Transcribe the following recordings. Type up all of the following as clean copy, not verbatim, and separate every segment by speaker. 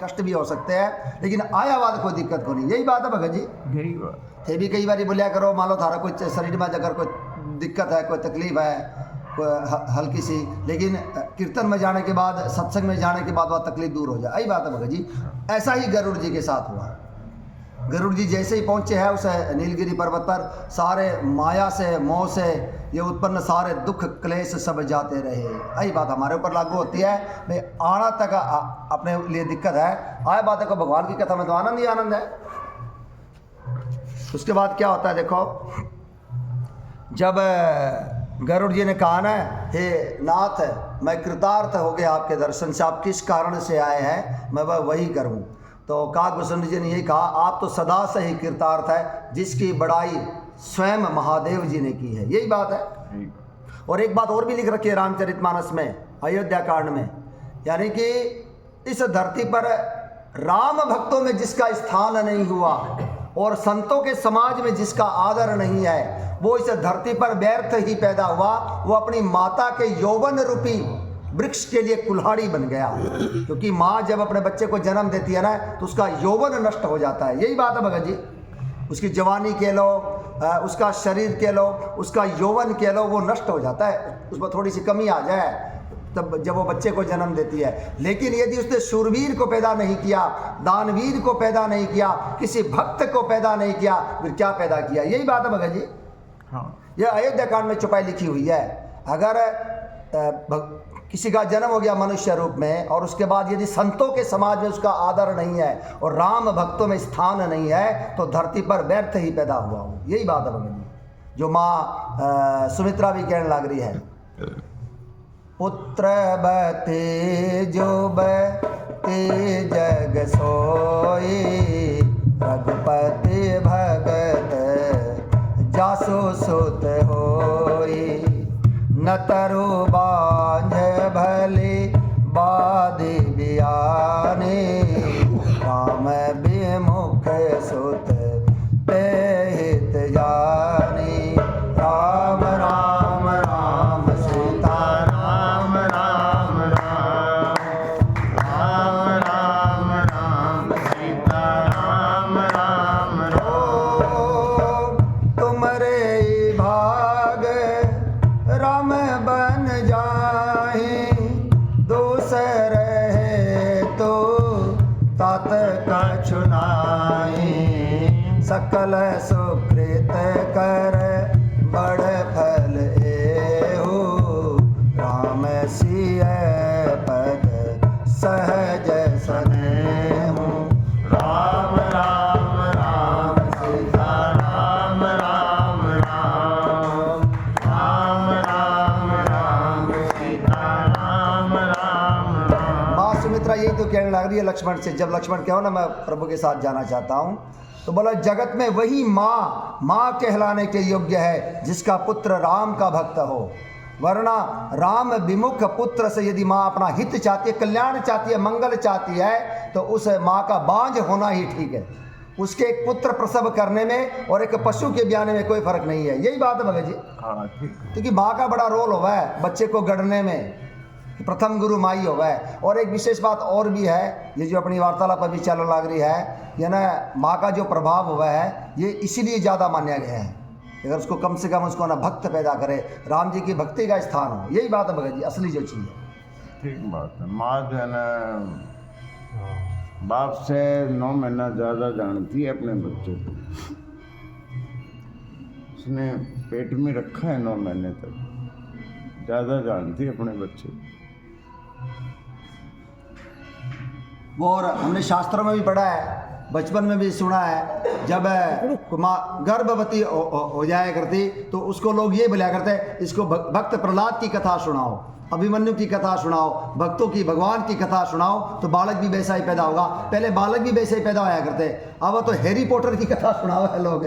Speaker 1: कष्ट भी हो सकते हैं, लेकिन आया बाद कोई दिक्कत को नहीं। यही बात है भगत जी।
Speaker 2: यही बात
Speaker 1: थे भी कई बार बोलिया करो, मान लो थारा कोई शरीर में अगर कोई दिक्कत है, कोई तकलीफ है, कोई हल्की सी, लेकिन कीर्तन में जाने के बाद, सत्संग में जाने के बाद वह तकलीफ दूर हो जाए। यही बात है भगत जी। ऐसा ही गरुड़ जी के साथ हुआ। गरुड़ जी जैसे ही पहुँचे हैं उस नीलगिरी पर्वत पर, सारे माया से, मोह से ये उत्पन्न सारे दुख क्लेश सब जाते रहे। यही बात हमारे ऊपर लागू होती है। भाई आना तक अपने लिए दिक्कत है, आए बात को भगवान की कथा में तो आनंद ही आनंद है। उसके बाद क्या होता है देखो, जब गरुड़ जी ने कहा ना, हे नाथ मैं कृतार्थ हो गया आपके दर्शन से, आप किस कारण से आए हैं मैं वही करूं। तो काकभूषण जी ने यही कहा, आप तो सदा से ही कृतार्थ है, जिसकी बड़ाई स्वयं महादेव जी ने की है। यही बात है। और एक बात और भी लिख रखी है रामचरितमानस में, अयोध्या कांड में, यानी कि इस धरती पर राम भक्तों में जिसका स्थान नहीं हुआ और संतों के समाज में जिसका आदर नहीं है, वो इस धरती पर व्यर्थ ही पैदा हुआ। वो अपनी माता के यौवन रूपी वृक्ष के लिए कुल्हाड़ी बन गया, क्योंकि माँ जब अपने बच्चे को जन्म देती है ना, तो उसका यौवन नष्ट हो जाता है। यही बात है भगत जी। उसकी जवानी कह लो, उसका शरीर कह लो, उसका यौवन कह लो, वो नष्ट हो जाता है, उसमें थोड़ी सी कमी आ जाए तब जब वो बच्चे को जन्म देती है। लेकिन यदि उसने शूरवीर को पैदा नहीं किया, दानवीर को पैदा नहीं किया, किसी भक्त को पैदा नहीं किया, फिर क्या पैदा किया। यही बात है भगत जी।
Speaker 2: हाँ,
Speaker 1: यह अयोध्या कांड में चौपाई लिखी हुई है। अगर किसी का जन्म हो गया मनुष्य रूप में, और उसके बाद यदि संतों के समाज में उसका आदर नहीं है और राम भक्तों में स्थान नहीं है, तो धरती पर व्यर्थ ही पैदा हुआ हो। यही बात है भगत जी, जो माँ सुमित्रा भी कहने लग रही है। पुत्र बते जो बते जग सोई, रघुपति भगत जासु सुत होई। न तरु बांझ भले बादि बियाने, राम विमुख सुत ते हित जाने। राम राम राम सीता राम राम राम, राम राम राम सीता राम राम राम। तुमरे भाग राम बन जाए, दूसर है तो तात कछु नाहि। सकल सुकृत कर बड़ फल एहु, राम सिय पद सहज सनेहु। राम राम राम सीता राम राम राम, राम राम राम सीता राम राम राम। माँ सुमित्रा यही तो कहने लग रही है लक्ष्मण से, जब लक्ष्मण कहो ना मैं प्रभु के साथ जाना चाहता हूँ, तो बोला जगत में वही माँ कहलाने के योग्य है जिसका पुत्र राम का भक्त हो। वरना राम विमुख पुत्र से यदि माँ अपना हित चाहती है, कल्याण चाहती है, मंगल चाहती है, तो उस माँ का बांझ होना ही ठीक है। उसके एक पुत्र प्रसव करने में और एक पशु के ब्याने में कोई फर्क नहीं है। यही बात है भगत जी।
Speaker 2: हाँ, ठीक।
Speaker 1: क्योंकि माँ का बड़ा रोल हुआ है बच्चे को गढ़ने में, प्रथम गुरु माई हुआ है। और एक विशेष बात और भी है, ये जो अपनी वार्तालाप अभी चलने लग रही है, ये ना माँ का जो प्रभाव हुआ है ये इसीलिए ज़्यादा माना गया है, अगर उसको कम से कम उसको ना भक्त पैदा करे, राम जी की भक्ति का स्थान हो। यही बात है भगत जी, असली जो चीज़ है।
Speaker 2: ठीक बात है। माँ जो है ना बाप से 9 महीना ज़्यादा जानती है अपने बच्चे को। उसने पेट में रखा है 9 महीने तक, ज़्यादा जानती है अपने बच्चे को।
Speaker 1: और हमने शास्त्रों में भी पढ़ा है, बचपन में भी सुना है, जब माँ गर्भवती हो जाया करती तो उसको लोग ये बोला करते, इसको भक्त प्रहलाद की कथा सुनाओ, अभिमन्यु की कथा सुनाओ, भक्तों की भगवान की कथा सुनाओ, तो बालक भी वैसा ही पैदा होगा। पहले बालक भी वैसे ही पैदा होया करते, अब तो हैरी पॉटर की कथा सुनाओ है लोग,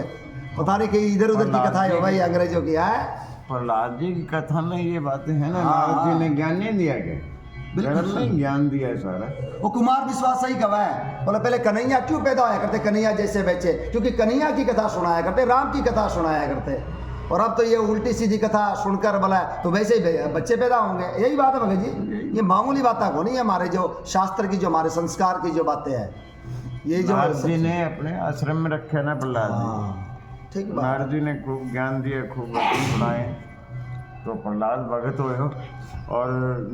Speaker 1: पता नहीं कहीं इधर उधर की कथा है भाई अंग्रेजों की है।
Speaker 2: प्रहलाद जी की कथा में ये बातें हैं ना, नारद जी ने ज्ञान नहीं दिया क्या? बिल्कुल नहीं, ज्ञान दिया है सारा।
Speaker 1: वो कुमार विश्वास सही कहा है, बोले पहले कन्हैया क्यों पैदा होया करते, कन्हैया जैसे बच्चे, क्योंकि कन्हैया की कथा सुनाया करते, राम की कथा सुनाया करते। और अब तो ये उल्टी सीधी कथा सुनकर बोला तो वैसे ही बच्चे पैदा होंगे। यही बात है भगत जी। ये मामूली बातें को नहीं है, हमारे जो शास्त्र की, जो हमारे संस्कार की जो बातें हैं, ये जो
Speaker 2: नारद जी ने अपने आश्रम में रखे ना प्रहलाद जी।
Speaker 1: हाँ, ठीक बात।
Speaker 2: नारद जी ने खूब ज्ञान दिया, खूब वचन सुनाए, तो प्रहलाद भगत हुए हो। और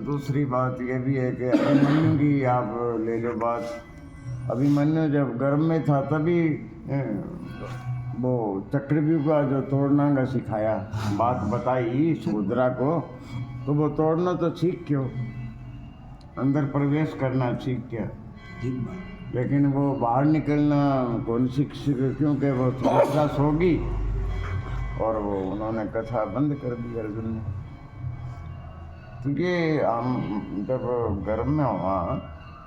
Speaker 2: दूसरी बात ये भी है कि अभिमन्यु की आप ले लो बात। अभिमन्यु जब गर्भ में था तभी वो चक्रव्यूह का जो तोड़ना का सिखाया, बात बताई सुभद्रा को, तो वो तोड़ना तो सीख क्यों, अंदर प्रवेश करना सीख क्या,
Speaker 1: ठीक बात।
Speaker 2: लेकिन वो बाहर निकलना कौन सीख, क्योंकि वो सुभद्रा सोगी और वो उन्होंने कथा बंद कर दी अर्जुन ने। तो ये हम जब गर्भ में हुआ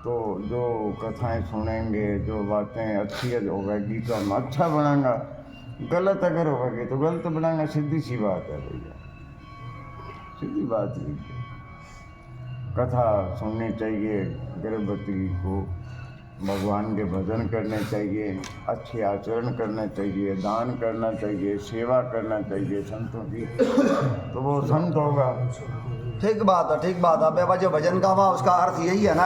Speaker 2: तो जो कथाएं सुनेंगे, जो बातें अच्छी होगी तो हम अच्छा बनाएंगा, गलत अगर होगी तो गलत बनाएंगा, सीधी सी बात है भैया, सीधी बात है। कथा सुननी चाहिए, गर्भवती को भगवान के भजन करने चाहिए, अच्छे आचरण करना चाहिए, दान करना चाहिए, सेवा करना चाहिए संतों की, तो वो संत होगा।
Speaker 1: ठीक बात है, ठीक बात है। अब जो भजन का हुआ उसका अर्थ यही है ना,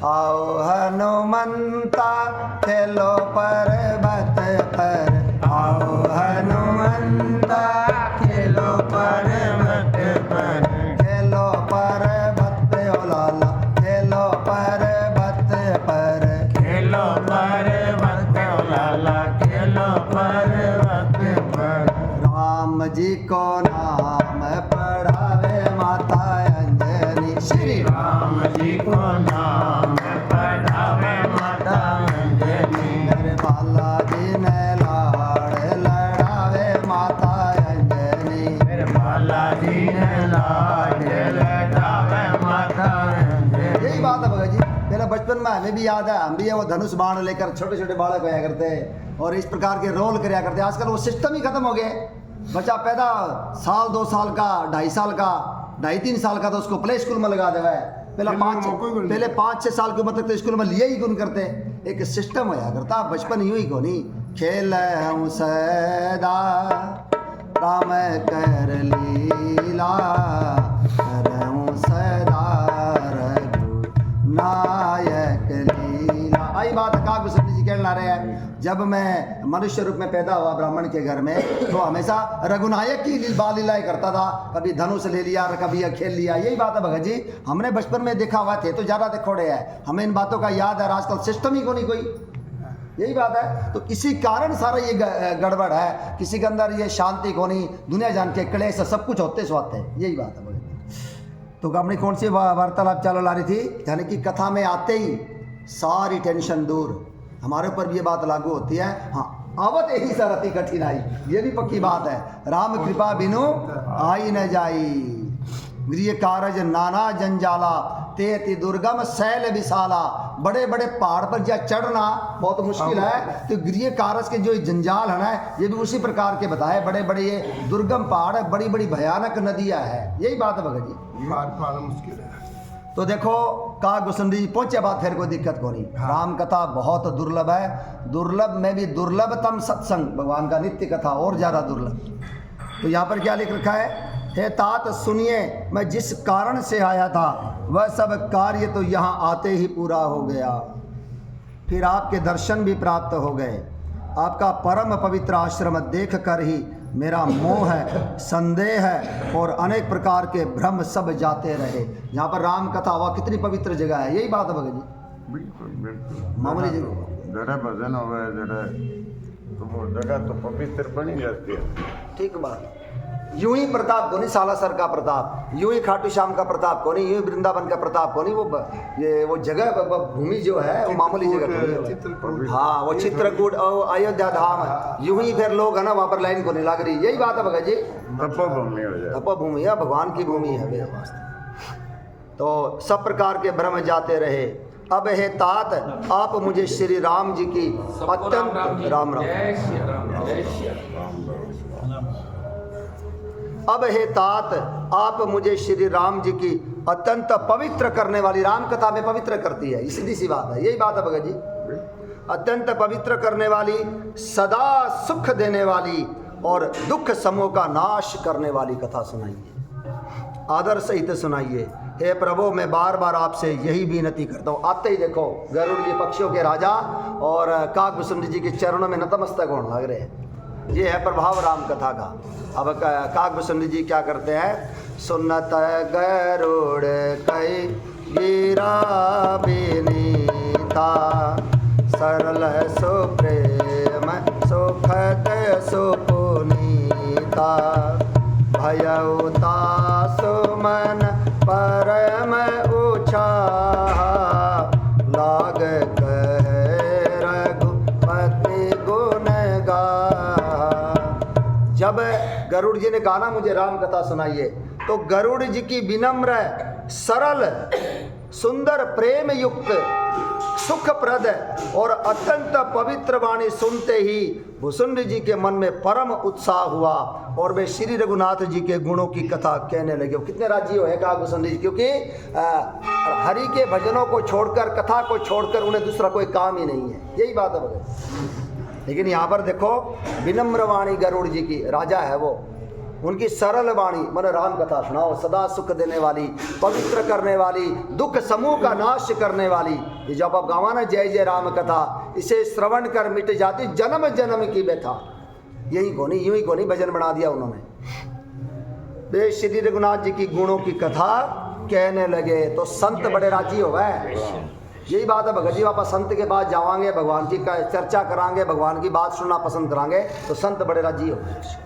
Speaker 1: आओ हनुमंता खेलो पर्वत पर, आओ हनुमंता खेलो पर्वत पर, खेलो पर्वत ओ लाला, खेलो पर्वत पर, खेलो पर्वत ओ लाला, खेलो पर्वत पर। राम जी को नाम पढ़ावे माता अंजनी, श्री राम जी को नाम पढ़ावे माता अंजनी, मेरे बालाजी ने लाड़ लड़ावे माता अंजनी, मेरे बालाजी ने लाड़ लड़ावे माता अंजनी। यही बात है भगत जी। पहले बचपन में हमें भी याद है, हम भी वो धनुष बाण लेकर छोटे छोटे बालक होया करते और इस प्रकार के रोल कराया करते। आजकल वो सिस्टम ही खत्म हो गए। बच्चा पैदा साल 2 साल का, 2.5 साल का, 2.5-3 साल का, तो उसको प्ले स्कूल में लगा देवा है। पहले 5-6 साल की उम्र तक तो स्कूल में लिए ही गुण करते। एक सिस्टम होया करता, बचपन यूं ही को नहीं। खेल हूँ सदा राम कर लीला, रहूं सदा रघु नायक लीला। आई बात काग भूषण जी कहना रहे हैं, जब मैं मनुष्य रूप में पैदा हुआ ब्राह्मण के घर में, तो हमेशा रघुनायक की बाल लीलाएं करता था। कभी धनुष ले लिया, कभी खेल लिया। यही बात है भगत जी, हमने बचपन में देखा हुआ थे तो ज़्यादा देखोड़े है, हमें इन बातों का याद है। आजकल सिस्टम ही को नहीं कोई, यही बात है। तो इसी कारण सारा ये गड़बड़ है, किसी के अंदर ये शांति को नहीं, दुनिया जान के क्लेश सब कुछ होते स्वाते हैं। यही बात है भगत जी। तो अपनी कौन सी वार्तालाप चालू ला रही थी, यानी कि कथा में आते ही सारी टेंशन दूर। हमारे ऊपर भी ये बात लागू होती है। हाँ, आवत यही सरती कठिनाई, ये भी पक्की बात है। राम कृपा बिनु आई न जाई, गृह कारज नाना जंजाला, तेति दुर्गम शैल विशाला। बड़े बड़े पहाड़ पर जा चढ़ना बहुत मुश्किल है, तो गृह कारज के जो जंजाल है ना, ये भी उसी प्रकार के बताए। बड़े बड़े ये दुर्गम पहाड़ है, बड़ी बड़ी भयानक नदियाँ है। यही बात है भगत जी,
Speaker 3: पार मुश्किल है।
Speaker 1: तो देखो काग भूषण जी पहुंचे बात, फिर कोई दिक्कत को नहीं। राम कथा बहुत दुर्लभ है, दुर्लभ में भी दुर्लभतम सत्संग, भगवान का नित्य कथा और ज़्यादा दुर्लभ। तो यहाँ पर क्या लिख रखा है, हे तात सुनिए, मैं जिस कारण से आया था वह सब कार्य तो यहाँ आते ही पूरा हो गया। फिर आपके दर्शन भी प्राप्त हो गए। आपका परम पवित्र आश्रम देख कर ही मेरा मोह है, संदेह है और अनेक प्रकार के भ्रम सब जाते रहे। यहाँ पर राम कथा हुआ, कितनी पवित्र जगह है। यही बात है भगत जी,
Speaker 2: बिल्कुल बिल्कुल।
Speaker 1: मामूली जगह,
Speaker 2: जरा भजन हो गया जरा, तो वो जगह तो पवित्र बनी जाती है।
Speaker 1: ठीक बात। यूं ही प्रताप को नहीं, सालासर का प्रताप, यूं ही खाटू श्याम का प्रताप को नहीं, यूं ही वृंदावन का प्रताप को नहीं। वो जगह भूमि जो है वो मामूली जगह। हाँ, वो चित्रकूट और अयोध्या धाम, यूं ही फिर लोग है ना वहाँ पर लाइन को नहीं लग रही। यही बात है भगत जी,
Speaker 2: तपोभूमि हो जाए,
Speaker 1: तपोभूमि है, भगवान की भूमि है। तो सब प्रकार के भ्रम जाते रहे। अब हे तात, आप मुझे श्री राम जी की अत्यंत राम राम अब हे तात, आप मुझे श्री राम जी की अत्यंत पवित्र करने वाली, राम कथा में पवित्र करती है, सीधी सी बात है। यही बात है भगत जी, अत्यंत पवित्र करने वाली, सदा सुख देने वाली और दुख समूह का नाश करने वाली कथा सुनाइए, आदर सहित सुनाइए। हे प्रभु मैं बार बार आपसे यही विनती करता हूँ। आते ही देखो गरुड़ जी पक्षियों के राजा और काकभूषुंड जी के चरणों में नतमस्तक होने लग रहे हैं। ये है प्रभाव राम कथा का। अब काकभूषुंड जी क्या करते हैं, सुनत गरुड़ कई गिरा विनीता, सरल सुप्रेम सुखद सुपुनीता, भयउता सुमन परम उछाहा, लाग कह रघुपति गुण गाहा। जब गरुड़ जी ने कहा ना मुझे राम कथा सुनाइए, तो गरुड़ जी की विनम्र सरल सुंदर प्रेम युक्त सुखप्रद और अत्यंत पवित्र वाणी सुनते ही भूषुंड जी के मन में परम उत्साह हुआ और वे श्री रघुनाथ जी के गुणों की कथा कहने लगे। कितने राजी हो का भूषुंड जी, क्योंकि हरि के भजनों को छोड़कर, कथा को छोड़कर उन्हें दूसरा कोई काम ही नहीं है। यही बात है भगत। लेकिन यहाँ पर देखो विनम्र वाणी गरुड़ जी की, राजा है वो, उनकी सरल वाणी, मन राम कथा सुनाओ, सदा सुख देने वाली, पवित्र करने वाली, दुख समूह का नाश करने वाली। ये जब आप गावा ना जय जय राम कथा, इसे श्रवण कर मिट जाती जन्म जन्म की व्यथा। यही कोनी, यूं ही कोनी भजन बना दिया उन्होंने। वे श्री रघुनाथ जी की गुणों की कथा कहने लगे तो संत बड़े राजी हो गए। यही बात है भगत जी, वापस संत के पास जावांगे, भगवान की चर्चा करांगे, भगवान की बात सुनना पसंद करांगे तो संत बड़े राजी हो,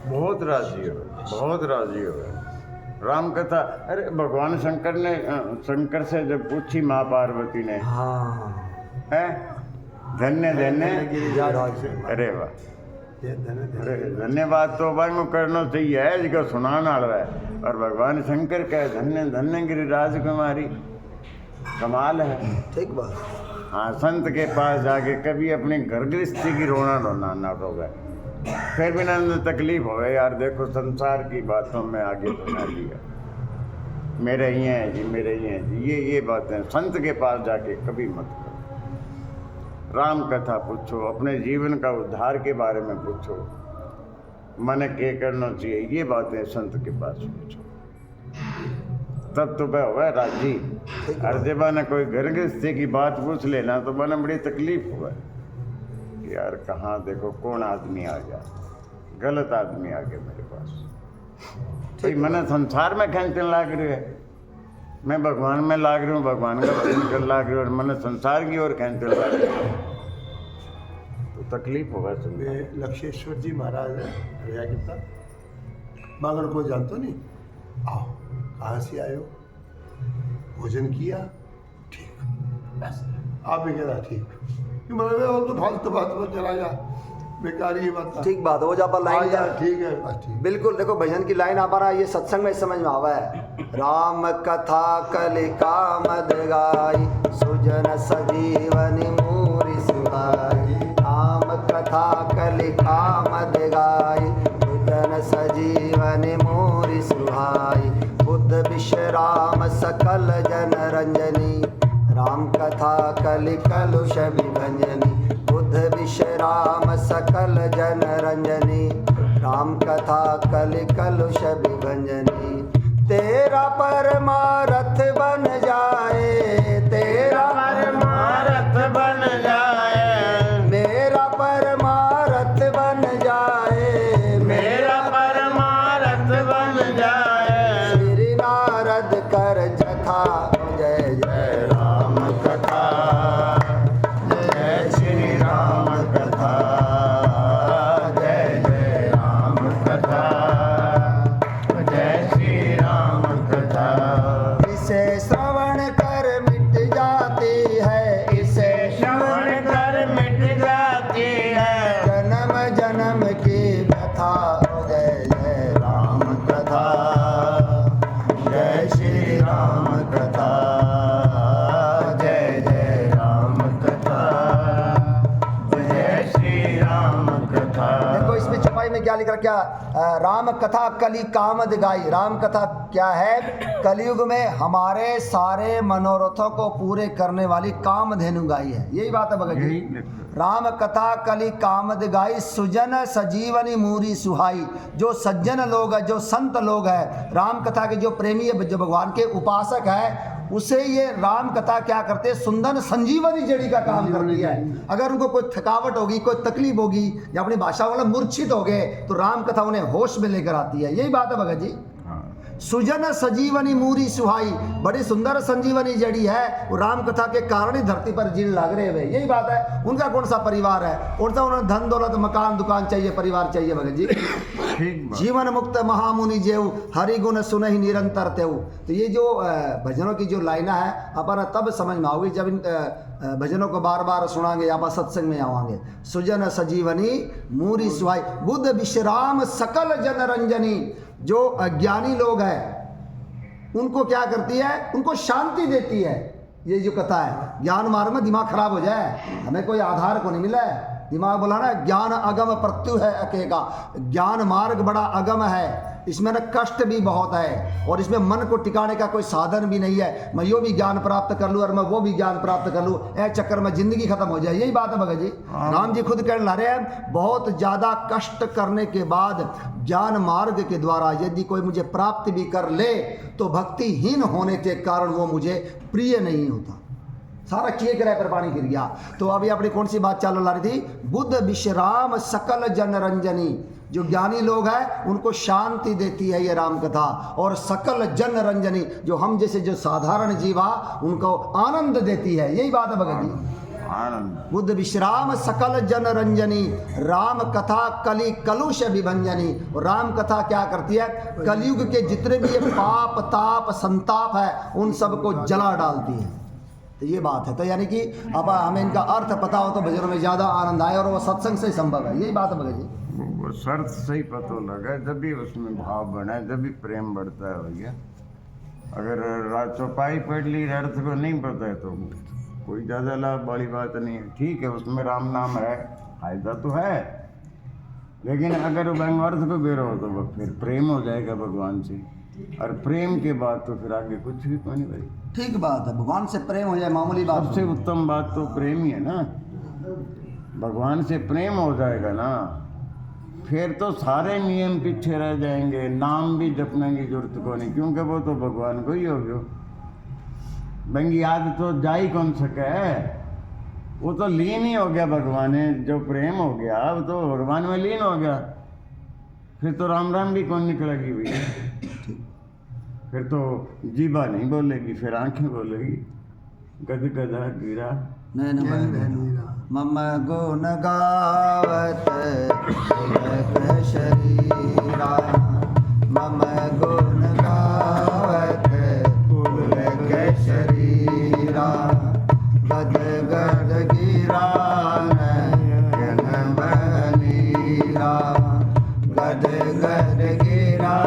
Speaker 2: बहुत राजी हो, बहुत राजी हो। राम कथा, अरे भगवान शंकर ने, शंकर से जब पूछी माँ पार्वती ने,
Speaker 1: हाँ
Speaker 2: है धन्य धन्य, अरे वाह, धन्यवाद तो भाई में करना चाहिए है, जिसको सुनाना है। और भगवान शंकर कहे धन्य धन्य गिरिराज कुमारी, कमाल है।
Speaker 1: ठीक बात।
Speaker 2: हाँ, संत के पास जाके कभी अपनी घर गृहस्थी की रोना रोना ना रोवे, फिर भी ना तकलीफ हो यार, देखो संसार की बातों में आगे बना लिया, मेरे ही हैं जी, मेरे ही हैं जी, ये बातें संत के पास जाके कभी मत करो। राम कथा पूछो, अपने जीवन का उद्धार के बारे में पूछो, मन के करना चाहिए, ये बातें संत के पास पूछो, तब तो वह हुआ राजी। हर जब ने कोई घर गृहस्थी की बात पूछ लेना तो मैंने बड़ी तकलीफ हुआ कि यार कहाँ देखो कौन आदमी आ गया, गलत आदमी आ गया मेरे पास। तो मैंने संसार में खेचने लाग रही है, मैं भगवान में लाग रही हूँ, भगवान का भजन कर लाग रही हूँ, और मैंने संसार की ओर खेचने लाग रही हूँ, तो तकलीफ होगा।
Speaker 3: लक्षेश्वर जी महाराज रहा कितना मगर को जानते नहीं, आओ कहाँ से आए हो, भोजन किया, ठीक, बस आप भी कह रहा ठीक, मतलब तो फालतू बात में चला गया, बेकार ये बात।
Speaker 1: ठीक बात हो जा पर लाइन जा,
Speaker 3: ठीक है बस ठीक।
Speaker 1: बिल्कुल देखो भजन की लाइन आप रहा ये सत्संग में समझ में आवा है। राम कथा कलिका मद गाई, सुजन सजीवनी मूरी सुहाई, राम कथा कलिका मद गाई, सुजन सजीवनी मूरी सुहाई, बुद्ध विश्राम सकल जन रंजनी, राम कथा कलि कलुष विभंजनी, बुद्ध विश्राम सकल जन रंजनी, राम कथा कलि कलुष विभंजनी। तेरा परमारथ बन जाए, तेरा
Speaker 2: परमारथ बन जाए,
Speaker 1: मेरा परमारथ बन जाए,
Speaker 2: मेरा परमारथ बन जाए,
Speaker 1: श्री नारद कर जथा, जय जय राम कथा,
Speaker 2: जय श्री राम कथा, जय जय राम कथा, जय श्री राम कथा।
Speaker 1: क्या लिख रखा, राम कथा कली कामद गाई। राम कथा क्या है? कलयुग में हमारे सारे मनोरथों को पूरे करने वाली कामधेनु गाई है। यही बात है भगत जी। राम कथा कली कामद गाई, सुजन सजीवनी मूरी सुहाई। जो सज्जन लोग है, जो संत लोग है, राम कथा के जो प्रेमी है, जो भगवान के उपासक है, उसे ये राम कथा क्या करते हैं? सुंदर संजीवनी जड़ी का काम करती है। अगर उनको कोई थकावट होगी, कोई तकलीफ होगी, या अपनी भाषा वाला मूर्छित हो गए, तो राम कथा उन्हें होश में लेकर आती है। यही बात है भगत जी। सुजन सजीवनी मूरी सुहाई, बड़ी सुंदर संजीवनी जड़ी है, वो राम कथा के कारण ही धरती पर जीण लाग रहे हुए। यही बात है। उनका कौन सा परिवार है? कौन सा उन्हें धन दौलत मकान दुकान चाहिए, परिवार चाहिए भगत जी? जीवन मुक्त महामुनि जेऊ, हरि गुण सुनहि निरंतर तेऊ। तो ये जो भजनों की जो लाइना है, अपन तब समझ में आओगी जब इन भजनों को बार बार सुनाएंगे या सत्संग में आवांगे। सुजन सजीवनी मूरी सुहाई, बुद्ध विश्राम सकल जन रंजनी। जो अज्ञानी लोग हैं उनको क्या करती है? उनको शांति देती है। ये जो कथा है, ज्ञान मार्ग में दिमाग खराब हो जाए, हमें कोई आधार को नहीं मिला है। दिमाग बोला ना, ज्ञान अगम प्रत्यु है अकेगा। ज्ञान मार्ग बड़ा अगम है, इसमें ना कष्ट भी बहुत है, और इसमें मन को टिकाने का कोई साधन भी नहीं है। मैं यो भी ज्ञान प्राप्त कर लूँ और मैं वो भी ज्ञान प्राप्त कर लूँ, ऐ चक्कर में जिंदगी खत्म हो जाए। यही बात है भगत जी। राम जी खुद कहने ला रहे हैं, बहुत ज्यादा कष्ट करने के बाद ज्ञान मार्ग के द्वारा यदि कोई मुझे प्राप्त भी कर ले, तो भक्तिहीन होने के कारण वो मुझे प्रिय नहीं होता। सारा किए करे पर पानी गिर गया। तो अभी अपनी कौन सी बात चालू ला रही थी? बुद्ध विश्राम सकल जन रंजनी। जो ज्ञानी लोग हैं उनको शांति देती है ये राम कथा, और सकल जन रंजनी, जो हम जैसे जो साधारण जीवा, उनको आनंद देती है। यही बात है भगत जी।
Speaker 2: आनंद।
Speaker 1: बुद्ध विश्राम सकल जन रंजनी, राम कथा कली कलुष विभंजनी। और राम कथा क्या करती है? कलयुग के जितने भी ये पाप ताप संताप है, उन सबको जला डालती है। तो ये बात है। तो यानी कि अब हमें इनका अर्थ पता हो तो भजनों में ज़्यादा आनंद आए, और वो सत्संग से संभव है। यही बात है भगत जी।
Speaker 2: वो शर्त से ही पता लगा, जब भी उसमें भाव बना, जब भी प्रेम बढ़ता है भैया। अगर चौपाई पढ़ ली, अर्थ को नहीं पता है, तो कोई ज़्यादा लाभ वाली बात नहीं है। ठीक है, उसमें राम नाम है, फायदा तो है, लेकिन अगर अर्थ को बेरो हो तो फिर प्रेम हो जाएगा भगवान से, और प्रेम के बाद तो फिर आगे कुछ भी नहीं भाई।
Speaker 1: ठीक बात है, भगवान से प्रेम हो जाए मामूली बात।
Speaker 2: सबसे उत्तम बात तो प्रेम ही है ना। भगवान से प्रेम हो जाएगा ना, फिर तो सारे नियम पीछे रह जाएंगे, नाम भी जपने की जरूरत को नहीं, क्योंकि वो तो भगवान को ही हो गयो। बंगी याद तो जा ही कौन सके, वो तो लीन ही हो गया भगवान में। जो प्रेम हो गया अब तो भगवान में लीन हो गया, फिर तो राम राम भी कौन निकलेगी भैया। फिर तो जीभा नहीं बोलेगी, फिर आंखें बोलेगी। गद गदा गिरा
Speaker 1: मम गुण गावत पुलक शरीरा, मम गुण गावत पुलक शरीरा। गद गद गिरा नयन बनीरा, गद गद गिरा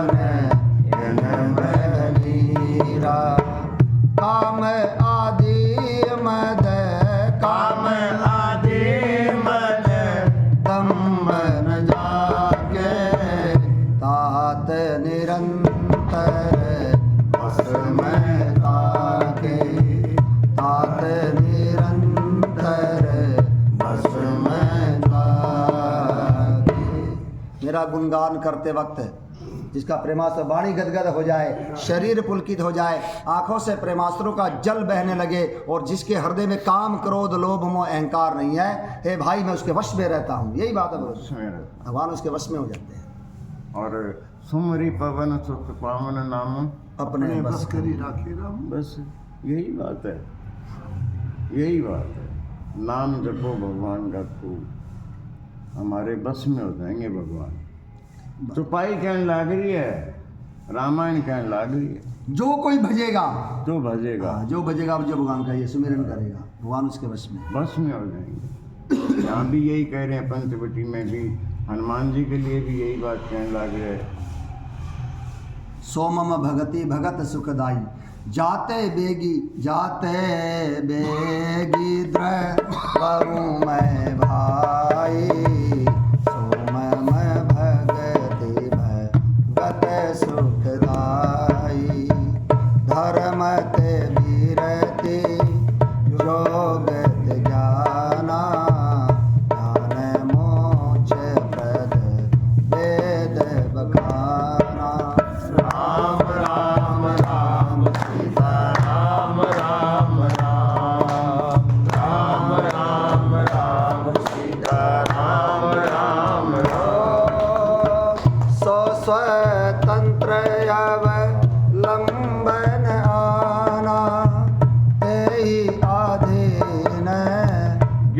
Speaker 1: नयन बनीरा। काम आदि मद, काम आदि मद, तम न जाके तात निरंतर बस में ताके, तात निरंतर बस में ताके। मेरा गुणगान करते वक्त जिसका प्रेमास्त्र वाणी गदगद हो जाए, शरीर पुलकित हो जाए, आंखों से प्रेमास्त्रों का जल बहने लगे, और जिसके हृदय में काम क्रोध लोभ मोह अहंकार नहीं है, हे भाई मैं उसके वश में रहता हूँ। यही बात है, भगवान उसके वश में हो जाते हैं।
Speaker 2: और सुमरी पवन सुत पावन नाम
Speaker 1: अपने बस
Speaker 3: करी राखी राम।
Speaker 2: बस यही बात है, यही बात है। नाम जपो भगवान का खूब, हमारे बस में हो जाएंगे भगवान। चुपाई कहने लाग रही है, रामायण कहने लाग रही है।
Speaker 1: जो कोई भजेगा,
Speaker 2: जो भजेगा,
Speaker 1: जो भजेगा, जो भगवान का ये सुमिरन करेगा, भगवान उसके वश में
Speaker 2: हो जाएंगे। यहाँ भी यही कह रहे हैं, पंचवटी में भी हनुमान जी के लिए भी यही बात कहने लाग रहे हैं।
Speaker 1: सोमम भगति भगत सुखदाई, जाते बेगी द्रवहु मैं भाई, सोमम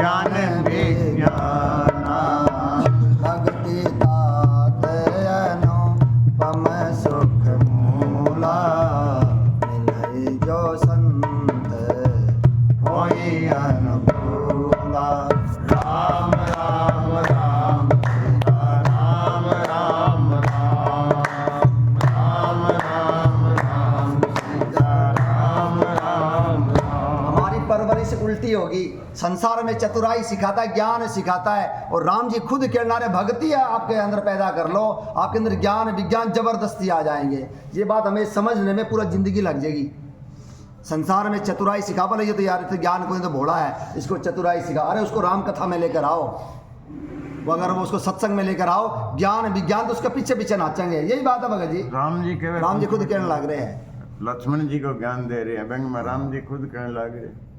Speaker 2: ज्ञान विज्ञाना
Speaker 1: भक्ति तात अनुपम सुख मूला मिलई जो संत होई अनुकूला।
Speaker 2: राम राम राम सीता राम राम राम राम राम राम सीता राम राम राम।
Speaker 1: हमारी परवरिश उल्टी होगी। संसार में चतुराई सिखाता है, ज्ञान सिखाता है, और राम जी खुद कहना रहे भक्ति है आपके अंदर पैदा कर लो, आपके अंदर ज्ञान विज्ञान जबरदस्ती आ जाएंगे। ये बात हमें समझने में पूरा जिंदगी लग जाएगी। संसार में चतुराई सिखा, बोले ये तो यार तो ज्ञान कोई तो भोला है, इसको चतुराई सिखा। अरे उसको राम कथा में लेकर आओ, वो अगर वो उसको सत्संग में लेकर आओ, ज्ञान विज्ञान तो उसके पीछे पीछे नाचेंगे। यही बात है भगत जी। राम जी खुद कहने लग रहे हैं,
Speaker 2: लक्ष्मण जी को ज्ञान दे रहे हैं, व्यंग में राम जी खुद कहने लग रहे,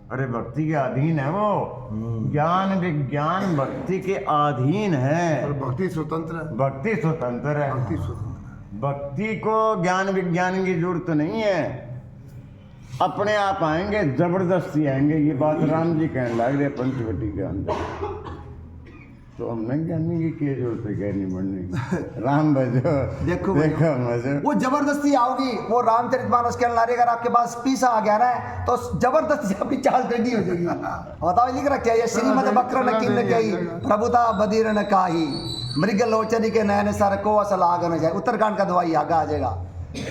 Speaker 2: अरे भक्ति के अधीन है वो। ज्ञान विज्ञान भक्ति के अधीन है।
Speaker 3: और भक्ति स्वतंत्र है।
Speaker 2: भक्ति स्वतंत्र है।
Speaker 3: भक्ति स्वतंत्र।
Speaker 2: भक्ति को ज्ञान विज्ञान की जरूरत नहीं है, अपने आप आएंगे, जबरदस्ती आएंगे। ये बात राम जी कहने लग रहे पंचवटी के अंदर। तो हमने ज्ञानी की क्या जरूरत है ज्ञानी बनने की। राम भजो
Speaker 1: देखो
Speaker 2: मजो।
Speaker 1: वो जबरदस्ती आओगी। वो रामचरितमानस के अंदर अगर आपके पास पीसा आ गया ना, तो जबरदस्ती आपकी चाल टेढ़ी हो जाएगी। बताओ लिख रखा है, श्रीमद बक्र न किन्न कही प्रभुता बदीर न काही मृग लोचनी के नयन सर को असल आग न जाए। उत्तरकांड का दवाई आगा आ जाएगा।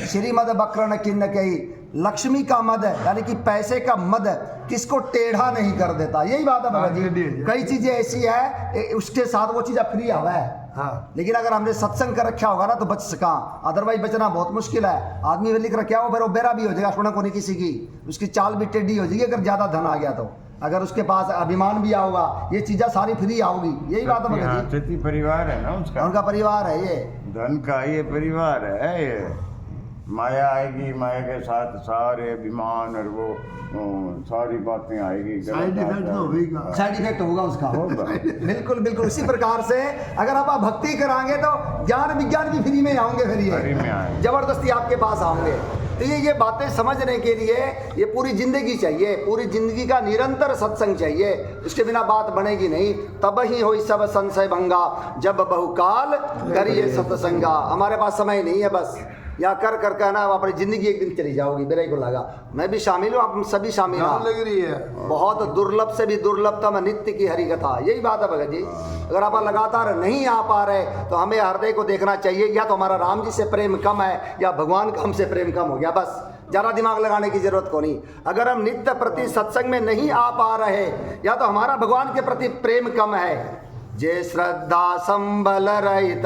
Speaker 1: श्रीमद बक्र न किन्न कही, लक्ष्मी का मद यानी कि पैसे का मद किसको टेढ़ा नहीं कर देता। यही बात है भगत जी। कई चीजें ऐसी है उसके साथ वो चीज़ फ्री हुआ है।
Speaker 3: हाँ।
Speaker 1: लेकिन अगर हमने सत्संग कर रखा होगा ना तो बच सका, अदरवाइज बचना बहुत मुश्किल है। आदमी लिख रखा हो फिर वो बेरा भी हो जाएगा, सुना को नहीं किसी की, उसकी चाल भी टेढ़ी हो जाएगी अगर ज्यादा धन आ गया तो। अगर उसके पास अभिमान भी आओगा, ये चीजें सारी फ्री आओगी। यही बात है भगत जी।
Speaker 2: सती परिवार है ना उसका,
Speaker 1: उनका परिवार है, ये
Speaker 2: धन का ये परिवार है। ये माया आएगी, माया के साथ सारे अभिमान और वो सारी बातें आएगी।
Speaker 3: साइड इफेक्ट तो होगा।
Speaker 1: साइड इफेक्ट होगा उसका।
Speaker 2: होगा।
Speaker 1: बिल्कुल बिल्कुल। उसी प्रकार से अगर आप भक्ति कराएंगे तो ज्ञान विज्ञान भी फ्री में आएंगे। फिर
Speaker 2: फ्री में आएंगे,
Speaker 1: जबरदस्ती आपके पास आएंगे। तो ये बातें समझने के लिए ये पूरी जिंदगी चाहिए, पूरी जिंदगी का निरंतर सत्संग चाहिए। इसके बिना बात बनेगी नहीं। तब ही हो सब संशय भंगा जब बहुकाल करिए सत्संगा। हमारे पास समय नहीं है, बस या कर कर कहना अपनी जिंदगी एक दिन चली जाओगी। मेरे को लगा, मैं भी शामिल हूँ, आप सभी शामिल हैं।
Speaker 3: लग रही है
Speaker 1: बहुत दुर्लभ से भी दुर्लभतम नित्य की हरि कथा। यही बात है भगत जी। अगर आप लगातार नहीं आ पा रहे तो हमें हृदय को देखना चाहिए, या तो हमारा राम जी से प्रेम कम है या भगवान का हमसे प्रेम कम हो गया। बस ज़्यादा दिमाग लगाने की जरूरत को नहीं। अगर हम नित्य प्रति सत्संग में नहीं आ पा रहे, या तो हमारा भगवान के प्रति प्रेम कम है। जे श्रद्धा संबल रहित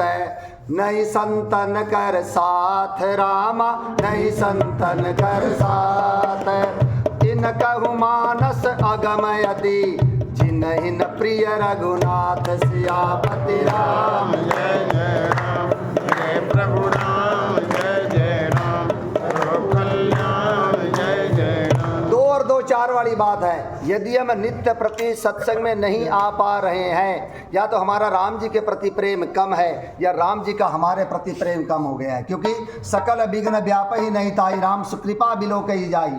Speaker 1: नहीं संतन कर साथ रामा, नहीं संतन कर साथ। इन कहु मानस अगमयति जिन्हिन प्रिय रघुनाथ सियापति राम।
Speaker 2: जय जय राम, जय प्रभु राम, जय जय राम, प्रभु कल्याण, जय जय राम।
Speaker 1: 2 और 2 4 वाली बात है। यदि हम नित्य प्रति सत्संग में नहीं आ पा रहे हैं, या तो हमारा राम जी के प्रति प्रेम कम है, या राम जी का हमारे प्रति प्रेम कम हो गया है। क्योंकि सकल विघ्न व्याप ही नहीं ताई राम सुकृपा बिलो कही जाई।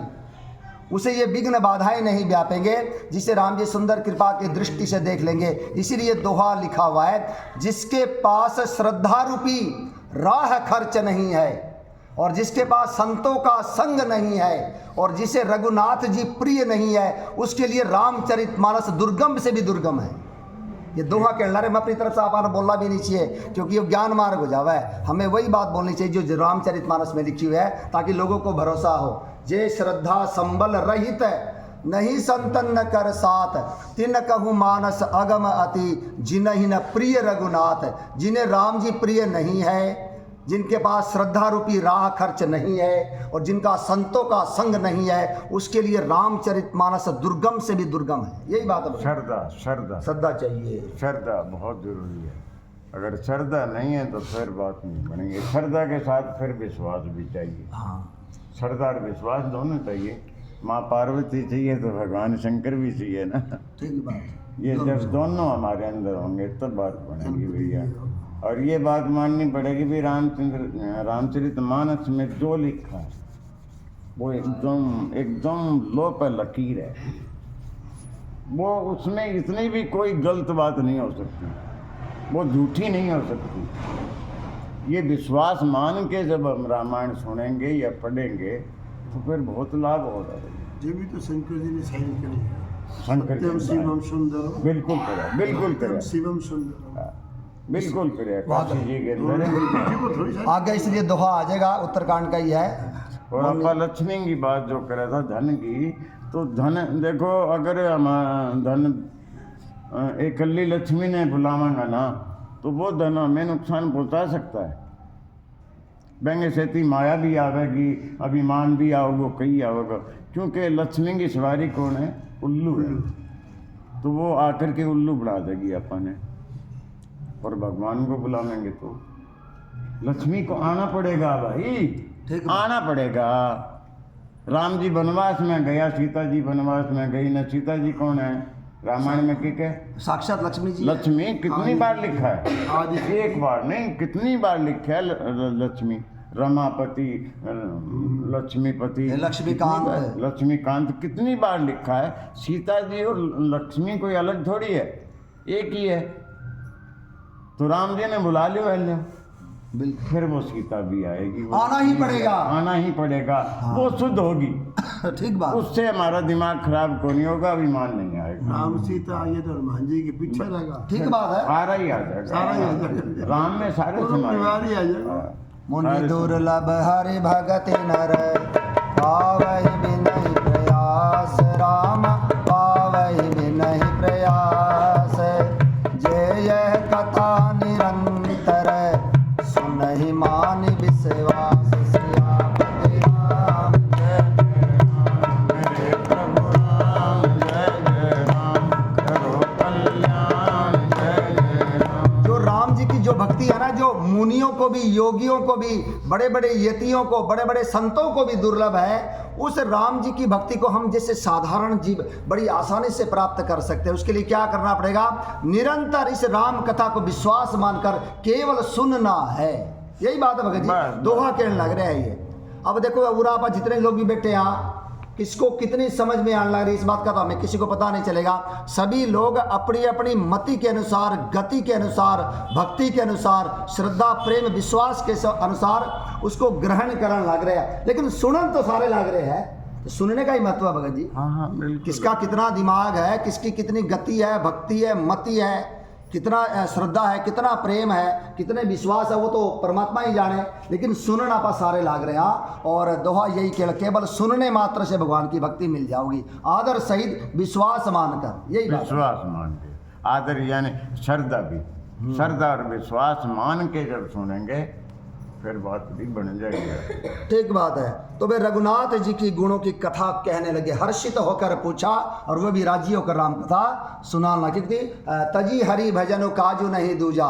Speaker 1: उसे ये विघ्न बाधाएं नहीं व्यापेंगे जिसे राम जी सुंदर कृपा की दृष्टि से देख लेंगे। इसीलिए दोहा लिखा हुआ है, जिसके पास श्रद्धा रूपी राह खर्च नहीं है, और जिसके पास संतों का संग नहीं है, और जिसे रघुनाथ जी प्रिय नहीं है, उसके लिए रामचरितमानस दुर्गम से भी दुर्गम है। ये दोहा कहना रहे, मैं अपनी तरफ से आपने बोलना भी नहीं चाहिए, क्योंकि ये ज्ञान मार्ग हो जावा है। हमें वही बात बोलनी चाहिए जो रामचरितमानस में लिखी हुई है, ताकि लोगों को भरोसा हो। जे श्रद्धा संबल रहित नहीं संतन न कर साथ, तिन कहु मानस अगम अति जिन्हि न प्रिय रघुनाथ। जिन्हें राम जी प्रिय नहीं है, जिनके पास श्रद्धा रूपी राह खर्च नहीं है, और जिनका संतों का संग नहीं है, उसके लिए रामचरितमानस दुर्गम से भी दुर्गम है। यही बात है।
Speaker 2: श्रद्धा श्रद्धा
Speaker 1: श्रद्धा चाहिए।
Speaker 2: श्रद्धा बहुत जरूरी है। अगर श्रद्धा नहीं है तो फिर बात नहीं बनेगी। श्रद्धा के साथ फिर विश्वास भी चाहिए।
Speaker 1: हाँ,
Speaker 2: श्रद्धा और विश्वास दोनों चाहिए। माँ पार्वती चाहिए तो भगवान शंकर भी चाहिए ना।
Speaker 1: ठीक बात।
Speaker 2: ये जब दोनों हमारे अंदर होंगे तब बात बनेगी भैया। और ये बात माननी पड़ेगी भी, रामचरितमानस में जो लिखा है वो एकदम लो पर लकीर है। वो उसमें इतनी भी कोई गलत बात नहीं हो सकती, वो झूठी नहीं हो सकती। ये विश्वास मान के जब हम रामायण सुनेंगे या पढ़ेंगे तो फिर बहुत लाभ होगा।
Speaker 3: ये भी तो शंकर जी ने साइन करी है,
Speaker 2: शंकर
Speaker 3: सत्यम
Speaker 2: जी
Speaker 3: शिवम सुंदरम,
Speaker 2: बिल्कुल करें, बिल्कुल
Speaker 3: सत्यम
Speaker 2: करें,
Speaker 3: शिवम सुंदरम,
Speaker 2: बिल्कुल करें। काशी जी के अंदर
Speaker 1: आगे इसलिए दोहा आ जाएगा, उत्तरकांड का ही है।
Speaker 2: और आपा लक्ष्मी की बात जो करा था धन की, तो धन देखो अगर हम धन एकली लक्ष्मी ने बुलावांगा ना तो वो धन हमें नुकसान पहुंचा सकता है। बेंगे सेती माया भी आवेगी, अभिमान भी आओगे, कई आओगे, क्योंकि लक्ष्मी की सवारी कौन है? उल्लू है। तो वो आकर के उल्लू बढ़ा देगी अपने, और भगवान को बुलावेंगे तो लक्ष्मी को आना पड़ेगा भाई,
Speaker 1: ठीक,
Speaker 2: आना पड़ेगा। राम जी वनवास में गया, सीता जी वनवास में गई ना। सीता जी कौन है रामायण में? की है
Speaker 1: साक्षात लक्ष्मी जी।
Speaker 2: लक्ष्मी। कितनी बार लिखा है?
Speaker 3: आदि
Speaker 2: एक बार नहीं, कितनी बार लिखा है लक्ष्मी। रमापति, लक्ष्मीपति,
Speaker 1: लक्ष्मीकांत,
Speaker 2: लक्ष्मीकांत कितनी बार लिखा है। सीता जी और लक्ष्मी कोई अलग थोड़ी है, एक ही है। तो राम जी ने बुला लियो अल्लाह,
Speaker 1: बिल्कुल
Speaker 2: फिर वो सीता भी आएगी, वो
Speaker 1: आना ही पड़ेगा,
Speaker 2: आना ही पड़ेगा। वो शुद्ध होगी,
Speaker 1: ठीक बात।
Speaker 2: उससे हमारा दिमाग खराब को नहीं होगा, अभिमान नहीं आएगा।
Speaker 3: राम सीता आइए तो हनुमान जी के पीछे लगा,
Speaker 1: ठीक बात है।
Speaker 2: सारा ही आ जाएगा,
Speaker 3: सारा ही आ जाएगा,
Speaker 2: राम में सारे
Speaker 3: पूरा
Speaker 2: समाये।
Speaker 3: परिवार ही आ जाएगा।
Speaker 1: मुनि दुर्लभ हरि भगति नर, पावहि बिनहि प्रयास, राम पावहि बिनहि प्रयास। जे यह कथा निरंतर, सुनहि मानि विश्वास। सियापति राम जय राम,
Speaker 2: मेरे प्रभु राम जय जय राम, करो कल्याण जय जय राम।
Speaker 1: जो राम जी की जो भक्ति है ना, जो मुनियों को भी, योगियों को भी, बड़े बड़े यतियों को, बड़े बड़े संतों को भी दुर्लभ है, उस राम जी की भक्ति को हम जैसे साधारण जीव बड़ी आसानी से प्राप्त कर सकते हैं। उसके लिए क्या करना पड़ेगा? निरंतर इस राम कथा को विश्वास मानकर केवल सुनना है। यही बात है भगत जी, दोहा कहने लग रहे हैं ये। अब देखो उरापा जितने लोग भी बैठे यहाँ, किसको कितनी समझ में आने लग रही है इस बात का तो हमें किसी को पता नहीं चलेगा। सभी लोग अपनी अपनी मति के अनुसार, गति के अनुसार, भक्ति के अनुसार, श्रद्धा प्रेम विश्वास के अनुसार उसको ग्रहण करने लग रहे हैं, लेकिन सुनन तो सारे लग रहे हैं। तो सुनने का ही महत्व है भगत जी।
Speaker 2: हाँ बिल्कुल।
Speaker 1: किसका कितना दिमाग है, किसकी कितनी गति है, भक्ति है, मति है, कितना श्रद्धा है, कितना प्रेम है, कितने विश्वास है, वो तो परमात्मा ही जाने। लेकिन सुनना पर सारे लाग रहे हैं। और दोहा यही केवल सुनने मात्र से भगवान की भक्ति मिल जाओगी, आदर सहित विश्वास मानकर। यही
Speaker 2: विश्वास मान के, आदर यानी श्रद्धा भी, श्रद्धा और विश्वास मान के जब सुनेंगे फिर बात भी बन जाएगी।
Speaker 1: ठीक बात है। तो वे रघुनाथ जी की गुणों की कथा कहने लगे, हर्षित होकर पूछा, और वो भी राजी होकर राम कथा सुनाना लगी थी। तजी हरि भजनो काजू नहीं दूजा,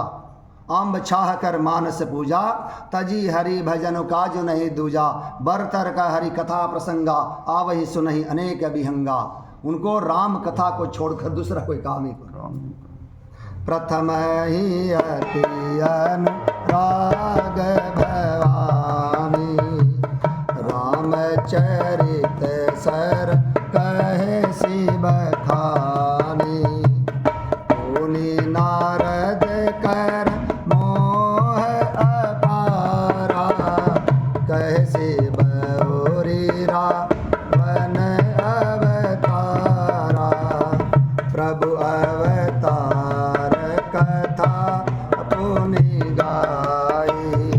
Speaker 1: आम्ब छाह कर मानस पूजा। तजी हरि भजनो काजू नहीं दूजा, बरतर का हरि कथा प्रसंगा, आवहि सुनहि अनेक अभिहंगा। उनको राम कथा को छोड़कर दूसरा कोई काम ही करो। प्रथम ही अति अनुराग भवानी, रामचरित सर कहे शिव खानी। मुनि नारद कर मोह अपारा, कहे शिव ओरी रावण अवतारा। प्रभु अवतार कथा पुनि गाई,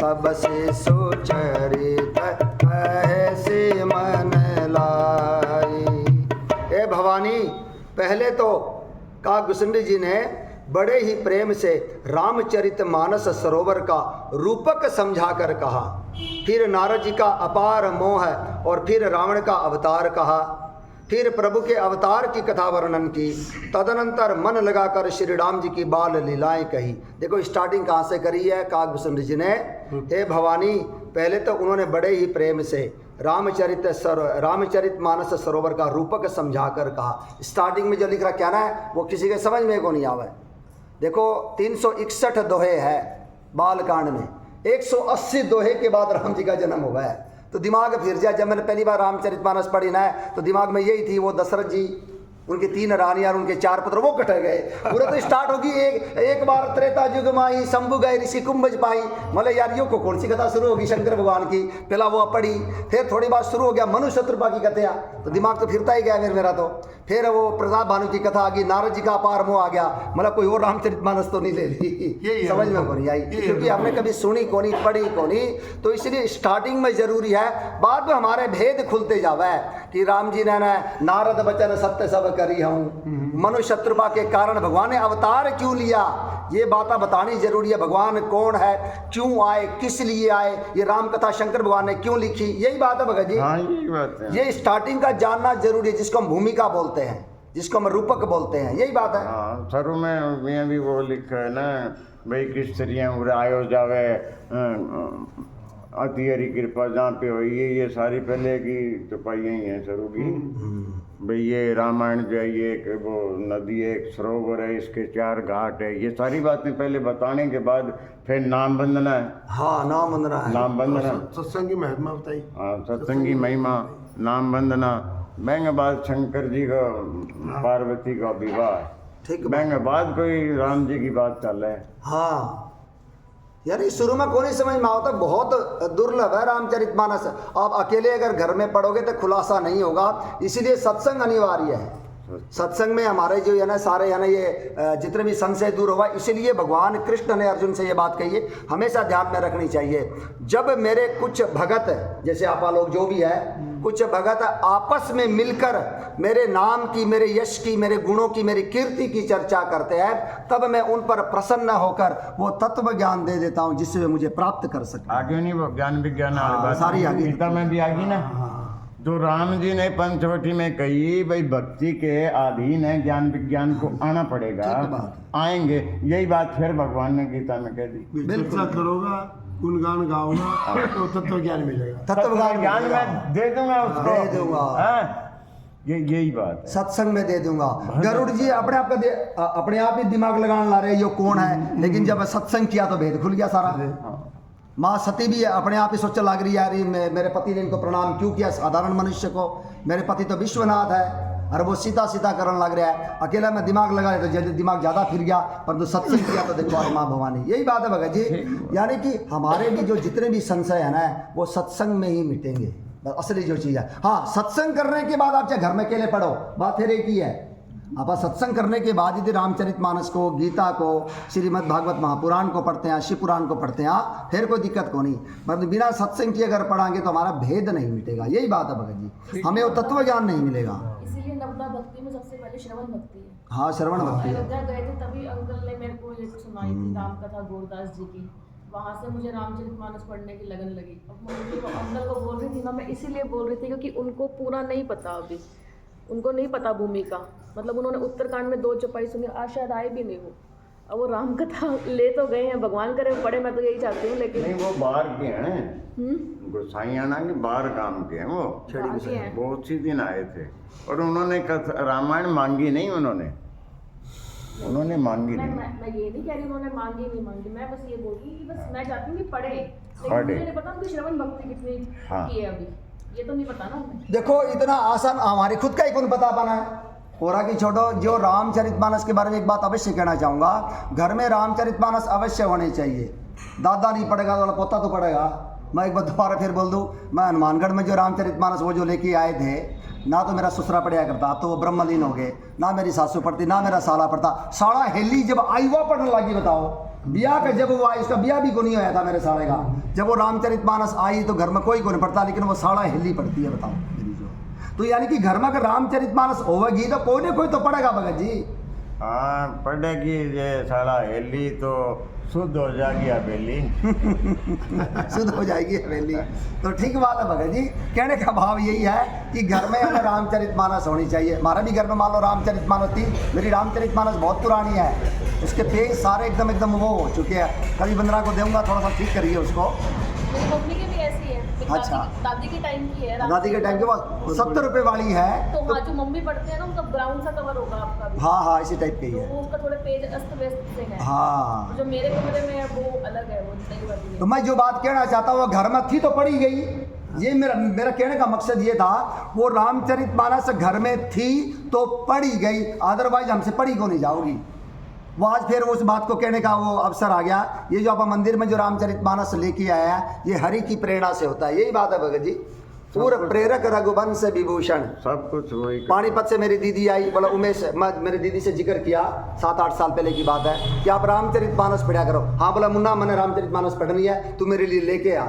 Speaker 1: तब से सुचरित ऐसे मन लाई। ए भवानी, पहले तो काकभूषण जी ने बड़े ही प्रेम से रामचरित मानस सरोवर का रूपक समझाकर कहा, फिर नारद जी का अपार मोह और फिर रावण का अवतार कहा, फिर प्रभु के अवतार की कथा वर्णन की, तदनंतर मन लगाकर श्री राम जी की बाल लीलाएं कही। देखो स्टार्टिंग कहाँ से करी है काकभूषण जी ने। हे भवानी, पहले तो उन्होंने बड़े ही प्रेम से रामचरित मानस सरोवर का रूपक समझाकर कहा। स्टार्टिंग में जो लिख रहा क्या ना है वो किसी के समझ में को नहीं आवे। देखो 361 दोहे है बालकांड में, 180 दोहे के बाद राम जी का जन्म हुआ है। तो दिमाग फिर जाए। जब मैंने पहली बार रामचरितमानस पढ़ी ना तो दिमाग में यही थी, वो दशरथ जी उनके 3 रानियां और उनके 4 पुत्र वो कट गए। पूरा तो स्टार्ट होगी एक बार त्रेता युग माई शंभु गए ऋषि कुंभज पाई। मतलब यार यो को कौन सी कथा शुरू होगी शंकर भगवान की, पहला वो पढ़ी, फिर थोड़ी बात शुरू हो गया मनु शत्रुपा की कथा, तो दिमाग तो फिरता ही गया मेरा तो। फिर वो प्रताप भानु की कथा आ गई, नारद जी का अपार मोह आ गया, मतलब कोई और रामचरितमानस तो नहीं ले ली, समझ में को नहीं आई, क्योंकि हमने कभी सुनी को नहीं, पढ़ी को नहीं। तो इसलिए स्टार्टिंग में जरूरी है, बाद में हमारे भेद खुलते जावे कि राम जी ने नारद बचन सत्य सब करी हूँ, मनु शत्रुपा के कारण भगवान ने अवतार क्यों लिया, ये बात बतानी जरूरी है। भगवान कौन है, क्यों आए, किस लिए आए, ये राम कथा शंकर भगवान ने क्यों लिखी, यही बात है भगत जी।
Speaker 2: हाँ, यही बात है।
Speaker 1: ये स्टार्टिंग का जानना जरूरी है, जिसको हम भूमिका बोलते हैं, जिसको हम रूपक बोलते हैं, यही बात है।
Speaker 2: हाँ, शुरू में भी वो लिखा है ना भाई, किस तरह आयो जावे अति हरी कृपा जहाँ पे हुई है, ये सारी पहले की चौपाइयाँ ही हैं शुरू की। भाई ये रामायण जो है, ये एक वो नदी है, एक सरोवर है, इसके 4 घाट है, ये सारी बातें पहले बताने के बाद फिर नाम बंदना है।
Speaker 1: हाँ, नाम बंदना है,
Speaker 2: नाम बंदना,
Speaker 3: सत्संग की महिमा बताई।
Speaker 2: हाँ, सत्संग की महिमा, नाम बंदना, बैंक बाद शंकर जी का पार्वती का विवाह,
Speaker 1: ठीक है।
Speaker 2: बैंक बाद कोई राम जी की बात चल रहा है।
Speaker 1: हाँ यार, इस शुरू में कौन ही समझ में आता, बहुत दुर्लभ है रामचरितमानस। आप अकेले अगर घर में पढ़ोगे तो खुलासा नहीं होगा, इसीलिए सत्संग अनिवार्य है। सत्संग में हमारे जो है ना सारे है ना ये जितने भी संशय दूर होगा, इसीलिए भगवान कृष्ण ने अर्जुन से ये बात कही है, हमेशा ध्यान में रखनी चाहिए। जब मेरे कुछ भगत, जैसे आपा लोग जो भी है, कुछ भगत आपस में मिलकर मेरे नाम की, मेरे यश की, मेरे गुणों की, मेरी कीर्ति की चर्चा करते हैं, तब मैं उन पर प्रसन्न होकर वो तत्व ज्ञान दे देता हूँ जिससे वे मुझे प्राप्त कर सके।
Speaker 2: आगे नहीं वो ज्ञान विज्ञान वाली बात
Speaker 1: सारी आगे,
Speaker 2: गीता में भी आ गई ना। जो राम जी ने पंचवटी में कही भाई, भक्ति के अधीन है, ज्ञान विज्ञान को आना पड़ेगा, आएंगे, यही बात फिर भगवान ने गीता में कह दी।
Speaker 3: बिल्कुल करोगा, गुणगान गाओगा तो तत्व ज्ञान मिलेगा।
Speaker 1: तत्व
Speaker 2: ज्ञान मैं दे दूंगा उसको,
Speaker 1: दे दूंगा,
Speaker 2: यही बात है,
Speaker 1: सत्संग में दे दूंगा। गरुड़ जी अपने आप ही दिमाग लगाने ला रहे, ये कौन है, लेकिन जब सत्संग किया तो भेद खुल गया सारा। माँ सती भी अपने आप ही सोचने लग रही है, यार मेरे पति ने इनको प्रणाम क्यों किया, साधारण मनुष्य को, मेरे पति तो विश्वनाथ है, और वो सीता सीता करने लग रहा है। अकेला में दिमाग लगा तो दिमाग ज़्यादा फिर गया, परंतु सत्संग किया तो देखो माँ भवानी, यही बात है भगत जी। यानी कि हमारे भी जो जितने भी संशय है ना, वो सत्संग में ही मिटेंगे, असली जो चीज़ है। हाँ, सत्संग करने के बाद आप चाहे घर में अकेले पढ़ो, बात फिर एक ही है। आप सत्संग करने के बाद यदि रामचरितमानस को, गीता को, श्रीमद् भागवत महापुराण को पढ़ते हैं, शिव पुराण को पढ़ते हैं, फिर कोई दिक्कत को नहीं, मतलब बिना सत्संग के अगर पढ़ाएंगे तो हमारा भेद नहीं मिटेगा, यही बात है भगत जी, हमें वो तत्व ज्ञान नहीं मिलेगा।
Speaker 4: इसीलिए नवदा भक्ति में सबसे पहले श्रवण भक्ति है।
Speaker 1: हाँ, श्रवण भक्ति है।
Speaker 4: अयोध्या गए थे तभी अंकल ने मेरे को ये सुनाई थी राम कथा गोरदास जी की, वहाँ से मुझे रामचरितमानस पढ़ने की लगन लगी। अब मैं अंकल को बोल रही थी ना, मैं इसीलिए बोल रही थी क्योंकि उनको पूरा नहीं पता, अभी उनको नहीं पता भूमिका, मतलब उन्होंने उत्तरकांड में 2 चौपाई सुनी, आज शायद आए भी नहीं हो। अब वो राम कथा ले तो गए हैं, भगवान करे पढ़े, मैं तो यही चाहती हूँ, लेकिन
Speaker 2: नहीं वो बाहर के हैं, गोसाइयाना के बाहर काम के हैं, वो बहुत सी दिन आए थे, और उन्होंने रामायण मांगी नहीं, उन्होंने मांगी नहीं।
Speaker 4: मैं ये नहीं कह रही उन्होंने मांगी नहीं मांगी, मैं बस ये बोल रही कि बस मैं चाहती हूँ कि पढ़े, लेकिन मुझे नहीं पता उनकी श्रवण भक्ति कितनी की है अभी, ये तो नहीं पता ना हमें।
Speaker 1: देखो इतना आसान हमारी खुद का ही कौन बता पाना है, पूरा की छोड़ो। जो रामचरितमानस के बारे में एक बात अवश्य कहना चाहूँगा, घर में रामचरितमानस अवश्य होने चाहिए। दादा नहीं पढ़ेगा तो पोता तो पढ़ेगा। मैं एक बार दोबारा फिर बोल दूँ, मैं हनुमानगढ़ में जो रामचरितमानस वो जो लेके आए थे ना, तो मेरा ससुरा पढ़िया करता, अब तो वो ब्रह्मलीन हो गए, ना मेरी सासू पढ़ती, ना मेरा साला पढ़ता। साला हेली जब आई वो पढ़ने लगी, बताओ बिया का जब वो आई, उसका बिया भी को नहीं होया था मेरे साले का। जब वो रामचरितमानस आई तो घर में कोई को नहीं पढ़ता, लेकिन वो साला हेली पढ़ती है, बताओ मेरी जो। तो यानी कि घर में अगर रामचरितमानस होगी तो कोई ना कोई तो पढ़ेगा भगत जी।
Speaker 2: हाँ, पढ़ेगी, ये साला हेली तो शुद्ध हो जाएगी हवेली
Speaker 1: शुद्ध हो जाएगी हवेली। तो ठीक बात है भगत जी, कहने का भाव यही है कि घर में हमें रामचरितमानस होनी चाहिए। हमारा भी घर में मान लो रामचरितमानस थी, मेरी रामचरितमानस बहुत पुरानी है, उसके पेज सारे एकदम वो हो चुके हैं। कभी बंदरा को दूंगा, थोड़ा सा ठीक करिए उसको।
Speaker 4: मेरी मम्मी की भी ऐसी है,
Speaker 1: अच्छा।
Speaker 4: दादी के टाइम की है,
Speaker 1: दादी के टाइम के बाद 70 रुपये वाली है।
Speaker 4: तो हाँ, जो मम्मी पढ़ते हैं ना उनका ब्राउन सा कवर होगा आपका भी।
Speaker 1: हाँ, इसी टाइप की है।
Speaker 4: तो उसका थोड़े पेज अस्त व्यस्त से है।
Speaker 1: हाँ,
Speaker 4: जो मेरे कमरे में है वो अलग है, वो नई वाली है।
Speaker 1: तो मैं जो बात कहना चाहता हूँ, घर में थी तो पढ़ी गई, ये मेरा कहने का मकसद ये था, वो रामचरितमानस घर में थी तो पढ़ी गई, अदरवाइज हमसे पढ़ी को नहीं जाओगी। वो आज फिर उस बात को कहने का वो अवसर आ गया। ये जो आप मंदिर में जो रामचरितमानस लेके आया है, ये हरि की प्रेरणा से होता है, यही बात है भगत जी। पूरा प्रेरक रघुवंश विभूषण,
Speaker 2: सब कुछ वही
Speaker 1: पानीपत से मेरी दीदी आई, बोला उमेश, मैं मेरी दीदी से जिक्र किया 7-8 साल पहले की बात है कि आप रामचरितमानस पढ़ा करो। हाँ बोला मुन्ना मैंने रामचरितमानस पढ़नी है, तू मेरे लिए लेके आ।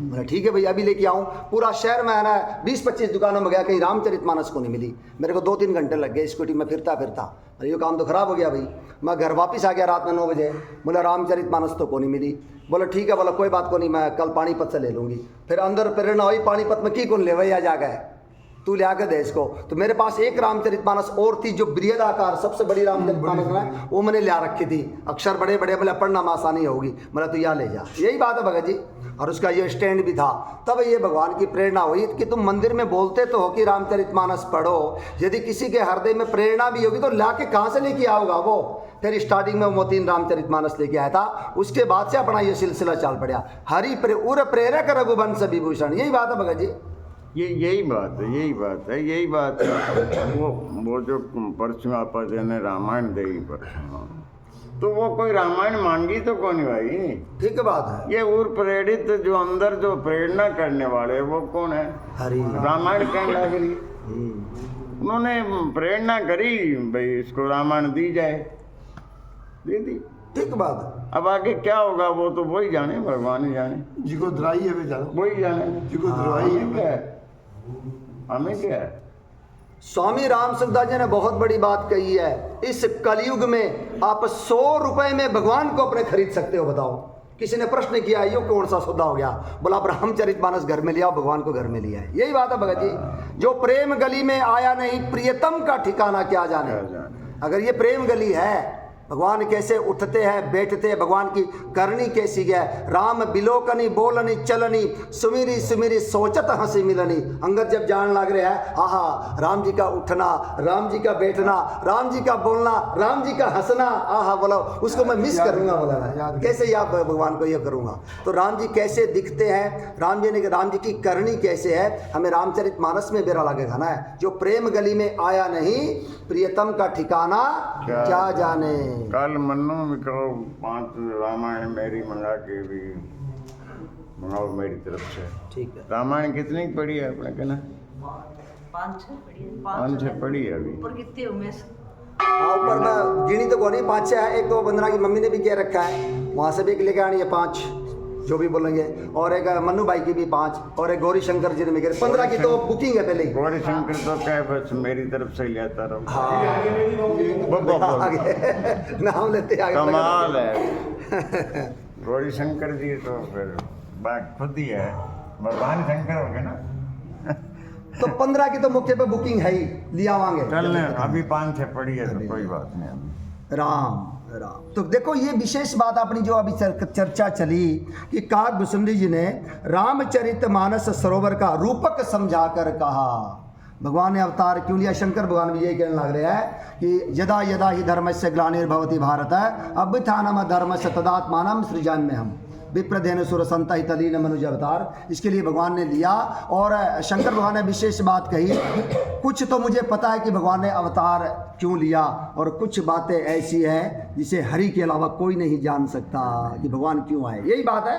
Speaker 1: बोला ठीक है भैया अभी लेके आऊँ। पूरा शहर में है ना 20-25 दुकानों में गया, कहीं रामचरितमानस को नहीं मिली। मेरे को 2-3 घंटे लग गए स्कूटी में फिरता। अरे ये काम तो खराब हो गया भाई। मैं घर वापस आ गया रात में 9 बजे, बोला रामचरितमानस तो को नहीं मिली। बोला ठीक है, बोला कोई बात को नहीं, मैं कल पानीपत से ले लूँगी। फिर अंदर प्रेरणा हुई, पानीपत में की कौन ले भैया जा गए, तू ले आकर दे इसको। तो मेरे पास एक रामचरितमानस और थी जो बृहदाकार सबसे बड़ी रामचरितमानस है, वो मैंने ला रखी थी, अक्षर बड़े बड़े, बोला पढ़ना में आसानी होगी। बोला तू यहाँ ले जा। यही बात है भगत जी। और उसका ये स्टैंड भी था। तब ये भगवान की प्रेरणा हुई कि तुम मंदिर में बोलते तो हो कि रामचरितमानस पढ़ो, यदि किसी के हृदय में प्रेरणा भी होगी तो ला के कहाँ से लेके आओगा वो। फिर स्टार्टिंग में मोतीन रामचरितमानस लेके आया था, उसके बाद से अपना ये सिलसिला चल पड़ा। हरि उर प्रेरक रघुवंश विभूषण, यही बात है भगत जी।
Speaker 2: यही बात है। वो जो परसों आपा ने रामायण देगी परसों, तो वो कोई रामायण मांगी तो कौन भाई।
Speaker 1: ठीक बात है।
Speaker 2: ये उर प्रेरित जो अंदर जो प्रेरणा करने वाले वो कौन है,
Speaker 1: हरि।
Speaker 2: रामायण कहने लगी, उन्होंने प्रेरणा करी भाई इसको रामायण दी जाए, दे दी।
Speaker 1: ठीक बात है।
Speaker 2: अब आगे क्या होगा वो तो वही जाने, भगवान ही जाने,
Speaker 3: जिको द्राई है वे जानो,
Speaker 2: वही जाने।
Speaker 3: जिको द्राई है
Speaker 2: क्या है, हमें क्या है।
Speaker 1: स्वामी राम सुखदास जी ने बहुत बड़ी बात कही है, इस कलयुग में आप 100 रुपए में भगवान को अपने खरीद सकते हो। बताओ, किसी ने प्रश्न किया ये कौन सा सौदा हो गया, बोला आप रामचरितमानस घर में लिया, भगवान को घर में लिया है। यही बात है भगत जी। जो प्रेम गली में आया नहीं, प्रियतम का ठिकाना क्या जाने। अगर ये प्रेम गली है, भगवान कैसे उठते हैं बैठते हैं, भगवान की करनी कैसी है। राम बिलोकनी बोलनी चलनी, सुमिरी सुमिरी सोचत हंसी मिलनी। अंगद जब जान लग रहे हैं, आहा राम जी का उठना, राम जी का बैठना, राम जी का बोलना, राम जी का हंसना, आहा बोला उसको मैं मिस करूंगा। बोला कैसे याद भगवान को ये करूंगा। तो राम जी कैसे दिखते हैं, राम जी की करनी कैसे है, हमें रामचरितमानस में बेरा लगेगा ना। जो प्रेम गली में आया नहीं, प्रियतम का ठिकाना क्या जाने।
Speaker 2: कल मन्नू में कहो 5 रामायण मेरी मंगा के भी मंगाओ मेरी तरफ से। ठीक है। रामायण कितनी पढ़ी है आपने कहना? 5-6 पढ़ी है अभी।
Speaker 5: ऊपर कितने उमेश?
Speaker 1: हाँ ऊपर में गिनी तो कोई नहीं, 5-6 है। एक तो वंदना की मम्मी ने भी कह रखा है, वहाँ से भी एक लेके आनी है 5 जो भी बोलेंगे, और एक मन्नू भाई की भी 5, और एक गौरी शंकर जी ने भी 15 की तो बुकिंग है पहले ही।
Speaker 2: गौरी शंकर तो क्या है, बस मेरी तरफ से लेता रहो।
Speaker 1: हाँ आगे नाम लेते आगे
Speaker 2: कमाल है। गौरी शंकर जी तो फिर बात खुद ही है, भगवान शंकर हो गए ना।
Speaker 1: तो 15 की तो मुख्य पे बुकिंग है ही, लिया आवांगे।
Speaker 2: चल अभी 5-6 पढ़ी है तो कोई बात नहीं। अभी
Speaker 1: राम। तो देखो ये विशेष बात अपनी जो अभी चर्चा चली कि काकभूषुंडी जी ने रामचरितमानस सरोवर का रूपक समझाकर कहा। भगवान ने अवतार क्यों लिया, शंकर भगवान भी यही कहने लग रहे हैं कि यदा यदा ही धर्मस्य ग्लानिर्भवति भारत अभ्युत्थानम धर्मस्य तदात्मानं सृजाम्यहम् विप्रधेन सुर संत हितलीन मनुज अवतार। इसके लिए भगवान ने लिया। और शंकर भगवान ने विशेष बात कही, कुछ तो मुझे पता है कि भगवान ने अवतार क्यों लिया, और कुछ बातें ऐसी हैं जिसे हरि के अलावा कोई नहीं जान सकता कि भगवान क्यों आए। यही बात है।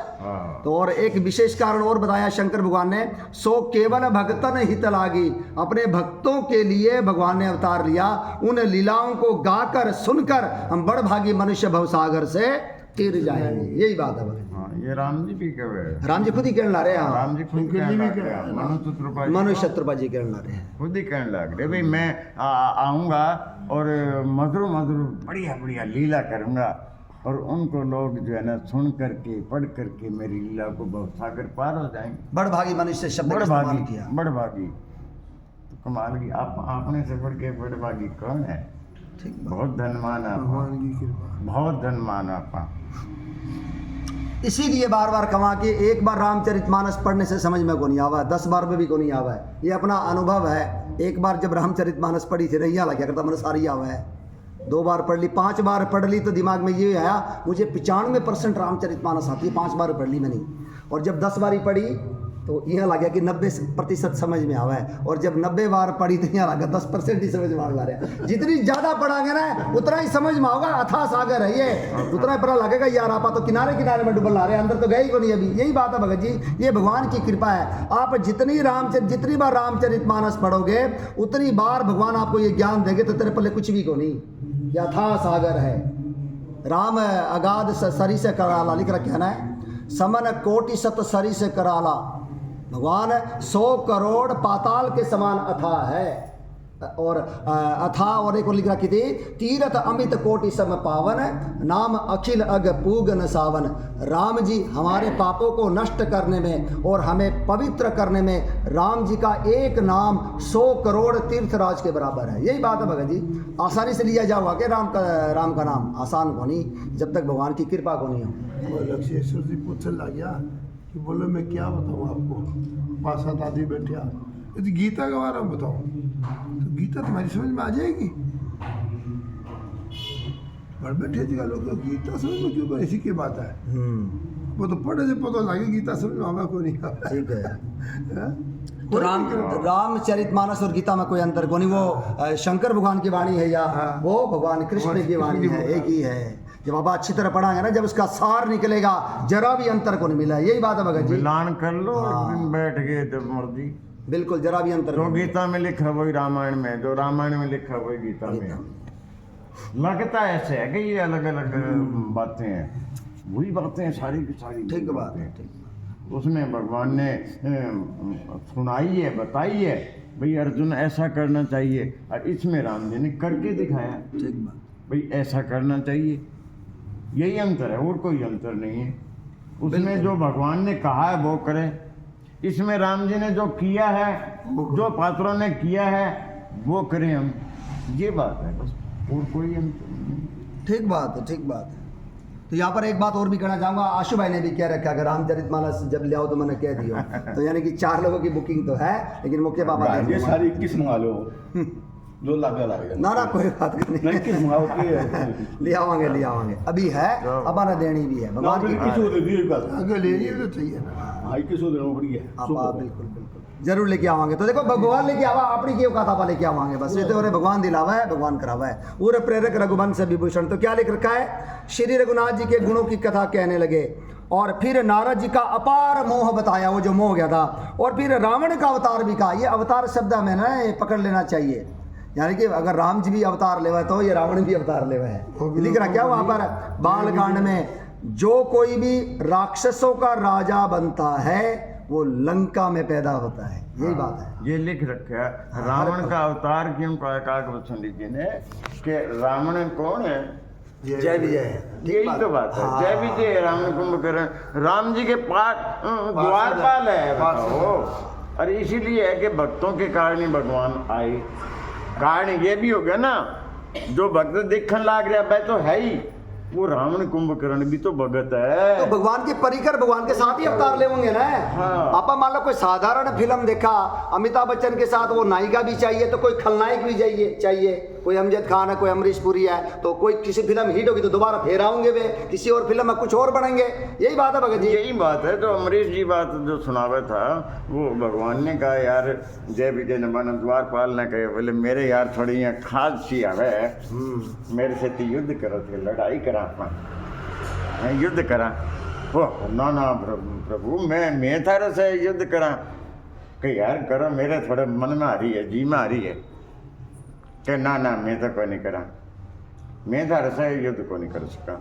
Speaker 1: तो और एक विशेष कारण और बताया शंकर भगवान ने, सो केवल भक्तन हित लागी, अपने भक्तों के लिए भगवान ने अवतार लिया। उन लीलाओं को गाकर सुनकर हम बड़भागी मनुष्य भवसागर से तीर जाएंगे। यही बात है।
Speaker 2: ये राम जी भी कह रहे हैं,
Speaker 1: राम जी खुद ही कहने ला रहे हैं।
Speaker 2: राम जी खुद
Speaker 1: मनु शत्रुपा जी कहने ला रहे हैं,
Speaker 2: खुद ही कहने लग रहे भाई मैं आऊँगा और मधुर मधुर बढ़िया बढ़िया लीला करूँगा, और उनको लोग जो है ना सुन करके पढ़ करके मेरी लीला को भवसागर पार हो जाएंगे।
Speaker 1: बड़भागी मनुष्य शब्द इस्तेमाल किया।
Speaker 2: बड़भागी तो कमाल की, आप आपने से बढ़ के बड़भागी कौन है। बहुत धनवान आप, बहुत धनवान आप।
Speaker 1: इसीलिए बार बार कमा के एक बार रामचरितमानस पढ़ने से समझ में को नहीं आवा है, 10 बार में भी को नहीं आवा है। ये अपना अनुभव है। एक बार जब रामचरितमानस पढ़ी थी रैया लगा करता, मैंने सारी आवा है। 2 बार पढ़ ली, 5 बार पढ़ ली तो दिमाग में ये आया मुझे 95% रामचरितमानस आती है, 5 बार पढ़ ली मैंने। और जब 10 बारी पढ़ी तो यहाँ लग गया कि 90% समझ में आवा है, और जब 90 बार पढ़ी तो यहाँ लगा 10% ही समझ में आ रहा है। जितनी ज़्यादा पढ़ांगे ना उतना ही समझ में होगा। अथाह सागर है ये, उतना ही पता लगेगा यार आप तो किनारे किनारे में डुबल ला रहे हैं, अंदर तो गए ही को नहीं अभी। यही बात है भगत जी, ये भगवान की कृपा है। आप जितनी बार रामचरितमानस पढ़ोगे उतनी बार भगवान आपको ये ज्ञान देंगे तो तेरे पल्ले कुछ भी को नहीं, ये अथाह सागर है। राम अगाध सरी से कराला लिख रखा है ना, समन कोटि सत सरी से कराला। भगवान 100 करोड़ पाताल के समान अथाह है, और अथाह और एक और लिख रखी थी, तीरथ अमित कोटि सम पावन, नाम अखिल अग पूग न सावन। राम जी हमारे पापों को नष्ट करने में और हमें पवित्र करने में राम जी का एक नाम 100 करोड़ तीर्थराज के बराबर है। यही बात है भगत जी। आसानी से लिया जाओगा कि राम का नाम आसान को नहीं, जब तक भगवान की कृपा को नहीं हो।
Speaker 3: लक्ष्मेश्वर जी पूछने लग गया कि बोले मैं क्या बताऊँ आपको, 5-7 आदमी बैठे आप, यदि गीता के बारे में बताओ तो गीता तुम्हारी समझ में आ जाएगी। पर बैठे जी लोग तो गीता समझ में क्यों, ऐसी की बात है, वो तो पढ़े से पता लगे गीता समझ में आवा को नहीं।
Speaker 1: ठीक है, तो रामचरितमानस और गीता में कोई अंतर को नहीं, वो शंकर भगवान की वाणी है या वो भगवान कृष्ण की वाणी है, एक ही है। जब आप अच्छी तरह पढ़ाएंगे ना, जब उसका सार निकलेगा जरा भी अंतर को नहीं मिला। यही बात है भगत जी,
Speaker 2: मिलान कर लो, एक दिन बैठ गए जब मर्जी,
Speaker 1: बिल्कुल जरा भी अंतर
Speaker 2: जो
Speaker 1: नहीं।
Speaker 2: गीता में लिखा वही रामायण में, जो रामायण में लिखा वही गीता में। लगता ऐसे है कि ये अलग अलग बातें हैं, वही बातें हैं सारी की सारी।
Speaker 1: ठीक बात है, ठीक।
Speaker 2: उसमें भगवान ने सुनाई है, बताई है भाई अर्जुन ऐसा करना चाहिए, और इसमें राम जी ने करके दिखाया
Speaker 1: ठीक बात,
Speaker 2: भाई ऐसा करना चाहिए। यही अंतर है, और कोई अंतर नहीं है। उसमें जो भगवान ने कहा है वो करें, इसमें राम जी ने जो किया है, जो पात्रों ने किया है वो करें हम, ये बात है बस, और कोई अंतर नहीं।
Speaker 1: ठीक बात है, ठीक बात है। तो यहाँ पर एक बात और भी कहना चाहूँगा, आशु भाई ने भी कह रखा है रामचरितमानस जब ले आओ तो मैंने कह दिया, तो यानी कि 4 लोगों की बुकिंग तो है, लेकिन मुख्य पापा
Speaker 5: ये सारी 21 मंगा लो जो लागेगा।
Speaker 1: ना कोई बात नहीं,
Speaker 5: 21 मंगाओ के
Speaker 1: ले आवांगे अभी है, अब आना देनी भी है भगवान की।
Speaker 3: आगे ले लिए तो चाहिए ना,
Speaker 5: 21 देना पड़ी है।
Speaker 1: आप बिल्कुल जरूर लेके आवांगे। तो देखो भगवान लेके आवा, अपनी क्यों कथा पा लेके आवांगे, बस ये तो और भगवान दिलावा है, भगवान करावा है। और प्रेरक रघुवंश विभूषण, तो क्या लिख रखा है, श्री रघुनाथ जी के गुणों की कथा कहने लगे, और फिर नारद जी का अपार मोह बताया, वो जो मोह हो गया था, और फिर रावण का अवतार भी कहा। ये अवतार शब्द हमें ना पकड़ लेना चाहिए, यानी कि अगर राम जी भी अवतार लेवा है तो ये रावण भी अवतार लेवा है। लिख रहा क्या वहां पर बाल कांड में, जो कोई भी राक्षसों का राजा बनता है वो लंका में पैदा होता है, यही बात है।
Speaker 2: ये लिख रखा है। रावण का अवतार क्यों कहा काकभूषण जी ने, कि रावण कौन है,
Speaker 1: जय विजय है,
Speaker 2: यही तो बात है। जय विजय रावण कुंभकर्ण, राम जी के पास द्वारपाल है, बताओ। और इसीलिए है कि भक्तों के कारण ही भगवान आए। कारण ये भी हो गया ना, जो भक्त देखने लाग रहा है तो है ही, वो रावण कुंभकर्ण भी तो भगत है।
Speaker 1: तो भगवान के परिकर भगवान के साथ ही अवतार ले होंगे ना।
Speaker 2: हाँ।
Speaker 1: आप मान लो कोई साधारण फिल्म देखा, अमिताभ बच्चन के साथ वो नायिका भी चाहिए तो कोई खलनायक भी चाहिए, कोई अमजद खान है, कोई अमरीश पुरी है, तो कोई किसी फिल्म हिट होगी तो दोबारा फिर आऊंगे वे, किसी और फिल्म में कुछ और बनेंगे। यही बात है भगत जी,
Speaker 2: यही बात है। जो अमरीश जी बात जो सुनावे था, वो भगवान ने कहा यार जय विजय न बन द्वारपाल न कहे, बोले मेरे यार थोड़ी यहाँ खाद सी आवे, मेरे से तो युद्ध करो थे, लड़ाई करा, मैं युद्ध करा। वो ना प्रभु मैं थारे से युद्ध करा, कि यार करो, मेरे थोड़े मन में आ रही है, जी में आ रही है, कि ना मैं तो कोई नहीं करा, मैं थारे से युद्ध को नहीं कर सका।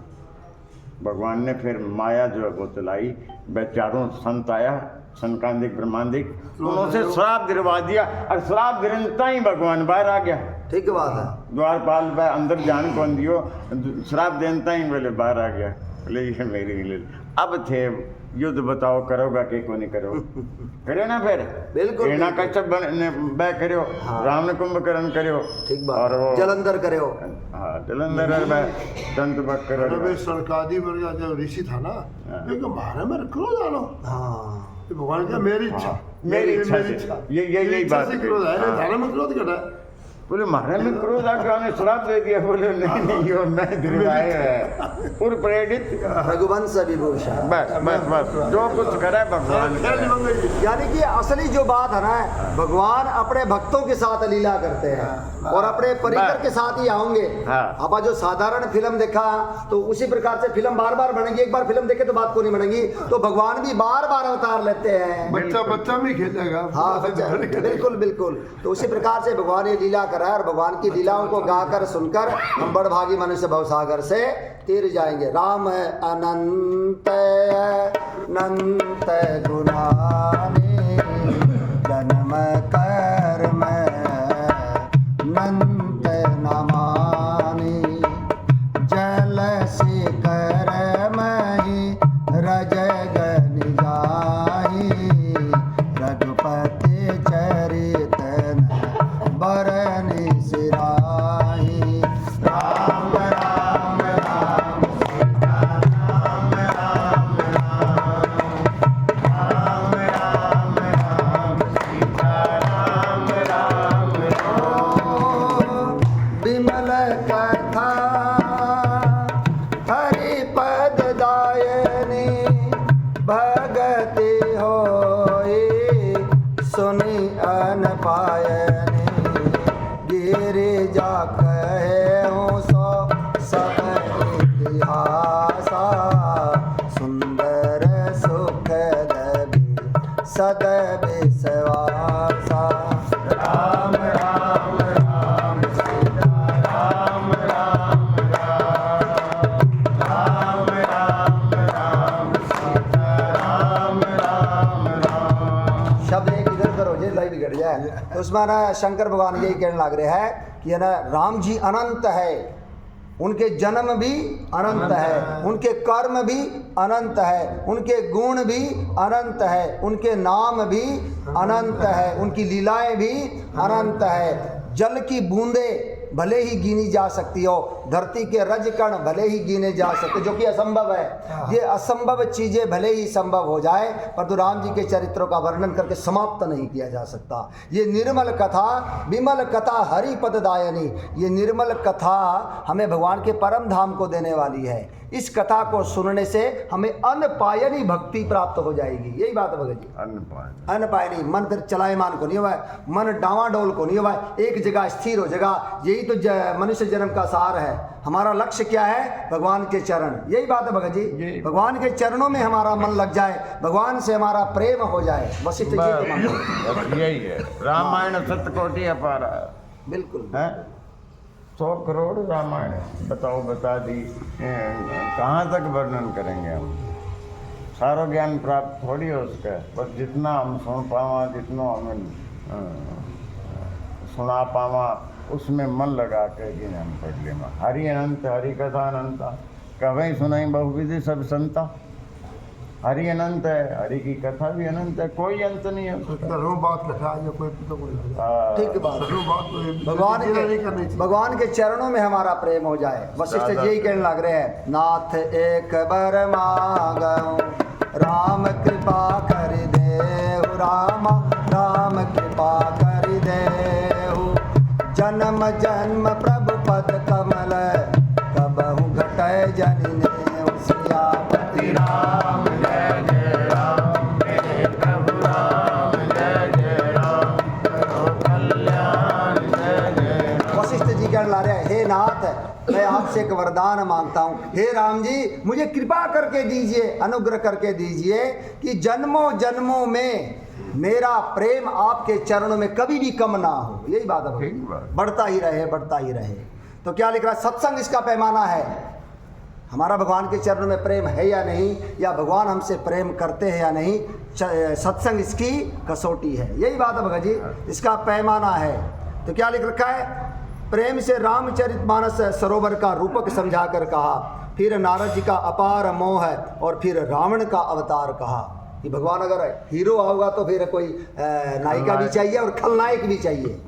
Speaker 2: भगवान ने फिर माया जो है वो चलाई, बेचारों संत आया, सनकांदिक ब्रह्मांडिक, उन्होंने श्राप दिलवा दिया, और श्राप दिलता ही भगवान बाहर आ गया।
Speaker 1: ठीक बात है।
Speaker 2: द्वारपाल भाई अंदर जान कौन दियो, श्राप देता ही बोले बाहर आ गया, बोले ये मेरी लील। अब थे युद्ध बताओ, करोगा कि को नहीं करो, करे ना फिर
Speaker 1: बिल्कुल
Speaker 2: हिरणा कश्यप बै करो, रावण कुंभकर्ण करो,
Speaker 1: ठीक बात,
Speaker 2: और वो
Speaker 1: जलंधर करो,
Speaker 2: हाँ जलंधर दंत बक करो।
Speaker 3: सरकारी वर्ग जो ऋषि था ना, बारह में रखो जानो,
Speaker 1: हाँ
Speaker 3: भगवान का मेरी इच्छा,
Speaker 2: मेरी इच्छा से, यही बात है।
Speaker 3: क्रोध है, धारा में क्रोध करना,
Speaker 2: बोले मारे में क्रोध आकर हमें श्राप दे दिया। बोले नहीं नहीं ये मैं दिलवाए है पूर्व प्रेरित
Speaker 1: रघुवंश विभूषण।
Speaker 2: बस बस बस जो कुछ करे भगवान करे।
Speaker 1: यानी कि असली जो बात है ना, भगवान अपने भक्तों के साथ लीला करते हैं और अपने परिकर के साथ ही आएंगे।
Speaker 2: हाँ।
Speaker 1: आप जो साधारण फिल्म देखा तो उसी प्रकार से फिल्म बार बार बनेगी। एक बार फिल्म देखे तो बात को नहीं बनेगी, तो भगवान भी बार बार अवतार लेते हैं।
Speaker 3: बच्चा भी खेलेगा।
Speaker 1: हाँ बिल्कुल बिल्कुल। तो उसी प्रकार से भगवान ये लीला करा है और भगवान की लीलाओं को गाकर सुनकर हम बड़भागी मनुष्य भवसागर से तीर जाएंगे। राम अनंत अनंत गुणाने जन्म कर्म अनंत नमानि जल से करमहि रजगन जाहि रघुपति चरितन बरनि सिराहि। राम राम राम सीता राम राम राम राम राम सीता राम राम राम। विमल कथा हरि पद दायनी भगति होई सुनि अन पायनी। गिरिजा कहे सो सब इतिहासा सुंदर सुख लभी सद विश्वासा। राम राम राम सीता राम राम राम राम राम सीता राम राम राम। शब्द एक इधर उधर हो जाए लाई बिगड़ जाए। तो उसमें ना शंकर भगवान यही कहने लग रहे हैं कि ना राम जी अनंत है, उनके जन्म भी अनंत है, उनके कर्म भी अनंत है, उनके गुण भी अनंत है, उनके नाम भी अनंत है, उनकी लीलाएं भी अनंत है। जल की बूंदें भले ही गिनी जा सकती हो, धरती के रज कण भले ही गिने जा सकते, जो कि असंभव है। ये असंभव चीजें भले ही संभव हो जाए, परंतु राम जी के चरित्रों का वर्णन करके समाप्त नहीं किया जा सकता। ये निर्मल कथा, विमल कथा हरि पद दायनी, ये निर्मल कथा हमें भगवान के परम धाम को देने वाली है। इस कथा को सुनने से हमें अनपायनी भक्ति प्राप्त हो जाएगी। यही बात है भगत जी। अनपायनी मन फिर चलायमान को नहीं हुआ, मन डावाडोल को नहीं हुआ, एक जगह स्थिर हो जाएगा। यही तो मनुष्य जन्म का सार है। हमारा लक्ष्य क्या है? भगवान के चरण। यही बात है भगत जी, भगवान के चरणों में हमारा मन लग जाए, भगवान से हमारा प्रेम हो जाए। वशिष्ठ जी तो मानते
Speaker 2: यही है। रामायण सतकोटि अपार
Speaker 1: बिल्कुल
Speaker 2: है। 100 करोड़ रामायण बताओ, बता दी कहाँ तक वर्णन करेंगे हम? सारा ज्ञान प्राप्त थोड़ी है उसका, बस जितना हम सुन पावा, जितना हमें सुना पावा, उसमें मन लगा के कि हम पढ़ ले। हरि अनंत हरि कथा अनंता, कभी सुनाई बहुविधि सब संता। हरि अनंत है, हरि की कथा भी अनंत है, कोई अंत नहीं है उसका।
Speaker 3: बात कथा है कोई तो
Speaker 1: ठीक बात। भगवान के चरणों में हमारा प्रेम हो जाए। वशिष्ठ जी यही कहने लग रहे हैं, नाथ एक बर मांगो राम कृपा कर देहु, राम राम कृपा कर देहु। जन्म जन्म प्रभु पद कमल कबहु घटय जनिने। सियापति राम जय जय राम, मेरे प्रभु राम जय जय राम, करो कल्याण जय जय राम। वशिष्ठ जी कहने ला रहे हैं, हे नाथ मैं आपसे एक वरदान मांगता हूँ। हे राम जी मुझे कृपा करके दीजिए, अनुग्रह करके दीजिए कि जन्मों जन्मों में मेरा प्रेम आपके चरणों में कभी भी कम ना हो। यही बात है, बढ़ता ही रहे, बढ़ता ही रहे। तो क्या लिख रहा है? सत्संग इसका पैमाना है। हमारा भगवान के चरणों में प्रेम है या नहीं, या भगवान हमसे प्रेम करते हैं या नहीं, सत्संग इसकी कसौटी है। यही बात है भगत जी, इसका पैमाना है। तो क्या लिख रखा है? प्रेम से रामचरितमानस सरोवर का रूपक समझा कर कहा, फिर नारद जी का अपार मोह है, और फिर रावण का अवतार कहा। कि भगवान अगर हीरो होगा तो फिर कोई नायिका भी चाहिए और खलनायक भी चाहिए,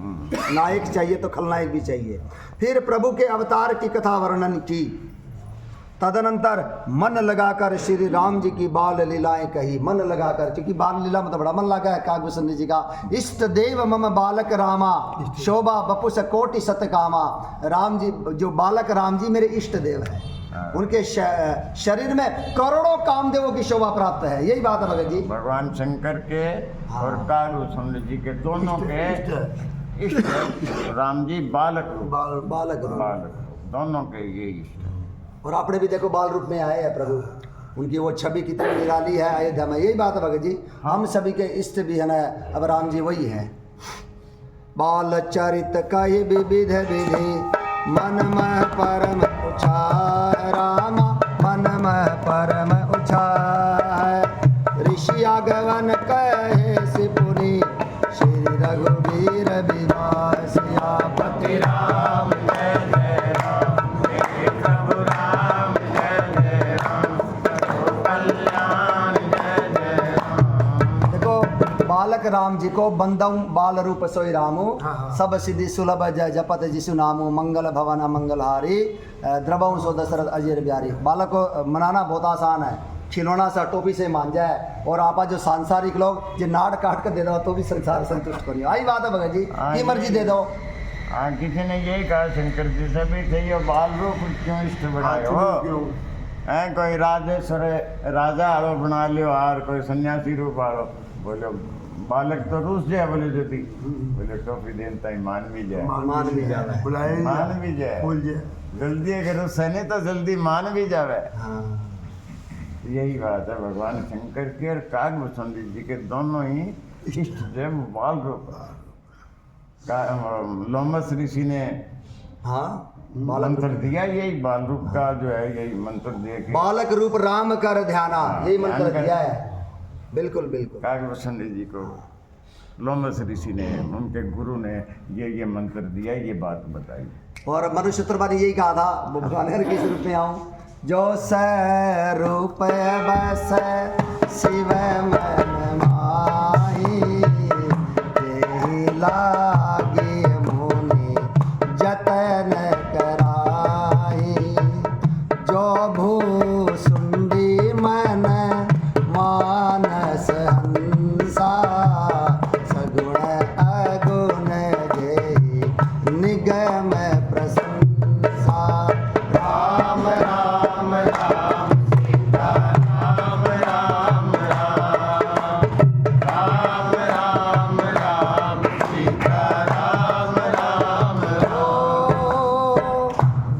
Speaker 1: नायक चाहिए तो खलनायक भी चाहिए। फिर प्रभु के अवतार की कथा वर्णन की। तदनंतर मन लगाकर श्री राम जी की बाल लीलाएं कही। मन लगाकर, क्योंकि बाल लीला मतलब बड़ा मन लगा है काकभूषण जी का। इष्ट देव मम बालक रामा, शोभा बपुस कोटि सतकामा। राम जी, जो बालक राम जी मेरे इष्ट देव है, उनके शरीर में करोड़ों कामदेवों की शोभा प्राप्त है। यही बात है भगत जी।
Speaker 2: भगवान शंकर के और काकभूषण जी के दोनों के इष्ट राम जी बालक
Speaker 1: बालक
Speaker 2: दोनों के ये इष्ट।
Speaker 1: और आपने भी देखो बाल रूप में आए हैं प्रभु, उनकी वो छवि कितनी निराली है अयोध्या में। यही बात है भगत जी। हम सभी के इष्ट भी है ना, अब राम जी वही है। बाल चरित कई विविध विधि, मन में परम उछाय रामा, मन में परम उछाय। ऋषि आगवन कहे सिपुनी, श्री रघुवीर विवाह सियापति राम जय जय राम, हे प्रभु राम जय जय राम, कल्याण जय जय राम। देखो बालक राम जी को बंदऊ बाल रूप सोई रामू, सब सिद्धि सुलभ जय जपत जिसु नामू, मंगल भवन मंगलहारी, द्रवऊ सो दशरथ अजय बिहारी। बालक को मनाना बहुत आसान है, खिलौना सा टोपी से मान जाए। और आप जो सांसारिक लोग जो नाड़ काट कर दे दो तो भी संसार संतुष्ट करिए। आई बात है भगत जी, की मर्जी दे दो।
Speaker 2: किसी ने यही कहा शंकर जी से भी थे, ये बाल रूप क्यों इष्ट बनाए हो? हैं कोई राजेश्वर राजा आरो बना लियो, और कोई सन्यासी रूप आरो। बोले बालक तो रूस जाए, बोले जो थी, बोले टोपी देनता ही मान भी जाए,
Speaker 1: मान भी जावे,
Speaker 3: बुलाए
Speaker 2: मान भी जाए,
Speaker 3: बोल जाए
Speaker 2: जल्दी अगर सने तो जल्दी मान भी जावे।
Speaker 1: हाँ।
Speaker 2: यही बात है भगवान शंकर की और काकभूषण जी के दोनों ही इष्ट देव बाल रूप। लोमस ऋषि ने
Speaker 1: हाँ
Speaker 2: मंत्र दिया, यही बाल रूप का जो है यही मंत्र दिया कि
Speaker 1: बालक रूप राम कर ध्याना, यही मंत्र
Speaker 2: ध्यान
Speaker 1: दिया है। बिल्कुल बिल्कुल।
Speaker 2: काकभूषण जी को लोमस ऋषि ने, उनके गुरु ने ये मंत्र दिया, ये बात बताई। और
Speaker 1: मनुष्य चतुर्भुज ने यही कहा था, भगवान किस रूप में आऊं, जो रूप बस शिव मन माही, तेहि लागे मुनि जतन कराही। जो भूसुंडी मन मानस हंसा, सगुण अगुण जेहि निगम प्रशंसा। राम राम राम सीता राम राम राम, राम राम राम सीता राम राम राम।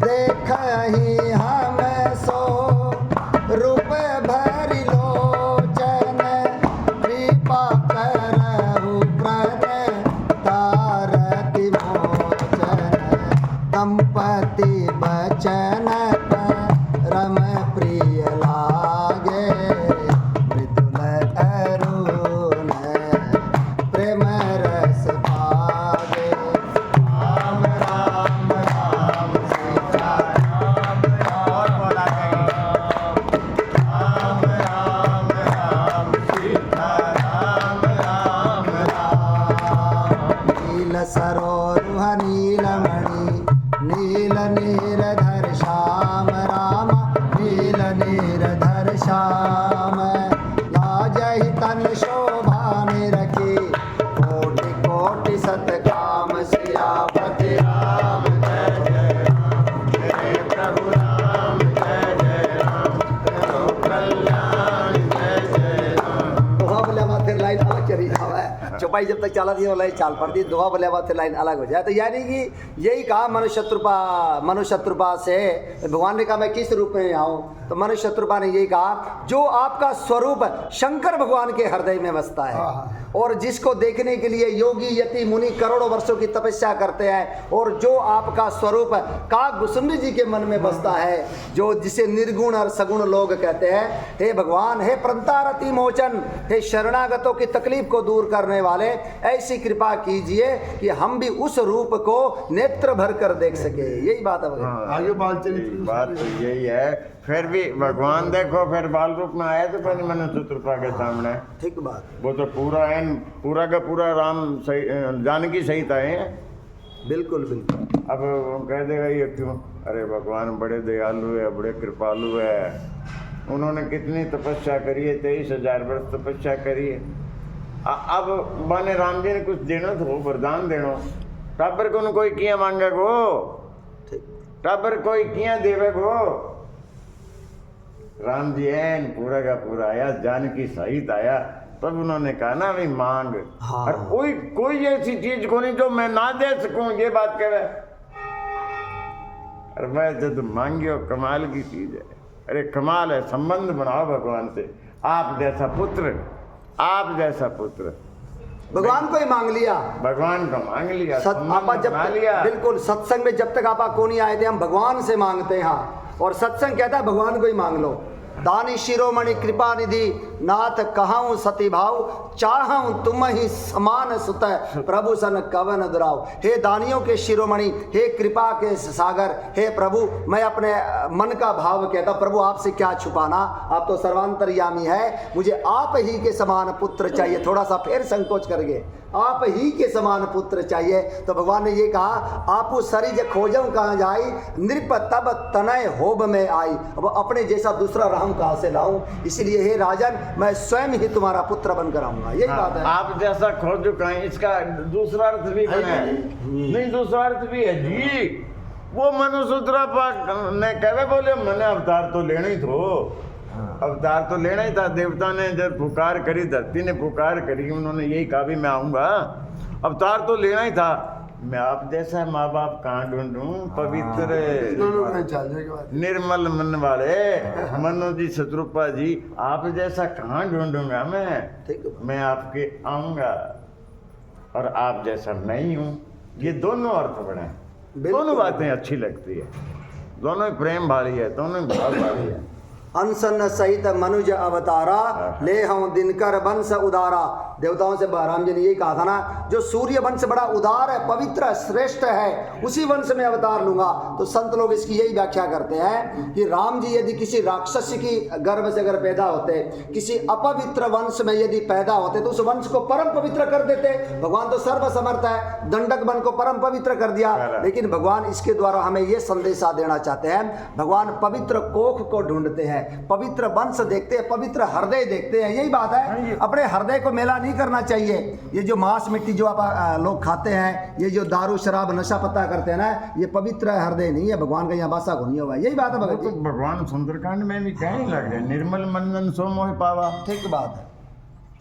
Speaker 1: देखहि हम सो रूप भरि लोचन, कृपा करहु प्रण तारति मोचन। दंपति बचन परम प्रिय लागे, मृदुल अरुण प्रेम रस पागे। राम राम राम सीता राम राम राम, राम सीता राम राम राम। नील सरोरुह नीलमणि, नील नीरधर श्याम राम, नील नीरधर श्याम। लाजहि तन शोभा निरखी, कोटि कोटि सतकाम। सियापति राम जय जय राम, हे प्रभु राम जय जय राम, करो कल्याण जय जय राम। दोहा बोले माथे लाइन अलग चली जावे, चौपाई जब तक चला दी वो लाइन चाल पड़ती, दोहा बोले माथे लाइन अलग हो जाए। तो यानी कि यही कहा मनुष्य शत्रुपा से भगवान ने कहा मैं किस रूप में आऊँ, तो मनुष्य शत्रुपा ने यही कहा जो आपका स्वरूप शंकर भगवान के हृदय में बसता है, और जिसको देखने के लिए योगी यति मुनि करोड़ों वर्षों की तपस्या करते हैं, और जो आपका स्वरूप काकभूषण जी के मन में बसता है, जो जिसे निर्गुण और सगुण लोग कहते हैं। हे भगवान, हे प्रंतारति मोचन, हे शरणागतों की तकलीफ को दूर करने वाले, ऐसी कृपा कीजिए कि हम भी उस रूप को नेत्र भर कर देख सके। यही बात है भगवान।
Speaker 3: आगे बाल चरित्र
Speaker 2: बात तो यही है। फिर भी भगवान देखो फिर बाल रूप में आए तो पहले मनुष्य चतुर्भुज के सामने,
Speaker 1: ठीक बात।
Speaker 2: वो तो पूरा का पूरा राम सही जानकी सहित आए हैं।
Speaker 1: बिल्कुल बिल्कुल।
Speaker 2: अब वो कह देगा ये क्यों अरे भगवान बड़े दयालु है, बड़े कृपालु है। उन्होंने कितनी तपस्या करी है, 23,000 वर्ष तपस्या करी है। अब माने राम जी ने कुछ देना तो वरदान देनो, टाबर को कोई किया मांगे गो, टाबर कोई किया देवे गो। राम जी एन पूरा का पूरा आया, जानकी सहित आया, तब उन्होंने कहा ना भाई मांग।
Speaker 1: हाँ।
Speaker 2: और कोई ऐसी चीज को नहीं जो मैं ना दे सकूं, ये बात कहे। अरे मैं तो मांगियो कमाल की चीज है। अरे कमाल है, संबंध बनाओ भगवान से। आप जैसा पुत्र, आप जैसा पुत्र
Speaker 1: भगवान को ही मांग लिया,
Speaker 2: भगवान को मांग लिया,
Speaker 1: आपा जब
Speaker 2: बना लिया।
Speaker 1: बिल्कुल सत्संग में जब तक आपा को नहीं आए थे, हम भगवान से मांगते हैं। और सत्संग कहता है भगवान को ही मांग लो। दानी शिरोमणि कृपा निधि नाथ कहाऊं सती भाव, चाहूं तुम ही समान सुत प्रभु सन कवन दुराव। हे दानियों के शिरोमणि, हे कृपा के सागर, हे प्रभु, मैं अपने मन का भाव कहता, प्रभु आपसे क्या छुपाना, आप तो सर्वांतर्यामी है, मुझे आप ही के समान पुत्र चाहिए। थोड़ा सा फिर संकोच करके, आप ही के समान पुत्र चाहिए। तो भगवान ने ये कहा, आपू सरिज खोजम कहाँ जाई, नृप तब तनय होब में आई। अब अपने जैसा दूसरा राम कहाँ से लाऊं, इसलिए हे राजन मैं स्वयं ही तुम्हारा पुत्र बनकर आऊंगा। यही बात है।
Speaker 2: आप जैसा खोजो कहीं, इसका दूसरा अर्थ भी है। नहीं, दूसरा अर्थ भी है जी। वो मनुसूत्रा ने कहे बोले मैंने अवतार तो लेना ही थो, अवतार तो लेना ही था। देवता ने जब पुकार करी, धरती ने पुकार करी, उन्होंने यही कहा भी मैं आऊंगा, अवतार तो लेना ही था। मैं आप जैसा माँ बाप कहाँ ढूंढूं, पवित्र निर्मल मन वाले मनोज जी, शत्रुपा जी, आप जैसा कहाँ ढूंढूंगा मैं आपके आऊंगा, और आप जैसा नहीं हूँ। ये दोनों अर्थ बने, दोनों बातें अच्छी लगती है, दोनों ही प्रेम भारी है, दोनों ही भाव भारी है।
Speaker 1: अनसन सहित मनुज अवतारा, ले हूं दिनकर वंश उदारा। देवताओं से राम जी ने यही कहा था ना, जो सूर्य वंश बड़ा उदार है, पवित्र है, श्रेष्ठ है, उसी वंश में अवतार लूंगा। तो संत लोग इसकी यही व्याख्या करते हैं कि राम जी यदि किसी राक्षस की गर्भ से अगर पैदा होते, किसी अपवित्र वंश में यदि पैदा होते, तो उस वंश को परम पवित्र कर देते। भगवान तो सर्वसमर्थ है, दंडक वन को परम पवित्र कर दिया। लेकिन भगवान इसके द्वारा हमें यह संदेशा देना चाहते हैं, भगवान पवित्र कोख को ढूंढते हैं, पवित्र वंश देखते हैं, पवित्र हृदय देखते हैं। यही बात है, अपने हृदय को मेला नहीं करना चाहिए। ये जो मांस मिट्टी जो आप लोग खाते हैं, ये जो दारू शराब नशा पत्ता करते हैं ना, ये पवित्र हृदय नहीं है, भगवान का यहाँ वासा को नहीं होगा। यही बात है भगत जी।
Speaker 2: तो भगवान सुंदरकांड में भी कहीं लग रहे, निर्मल मन सो मोहि पावा।
Speaker 1: ठीक बात है,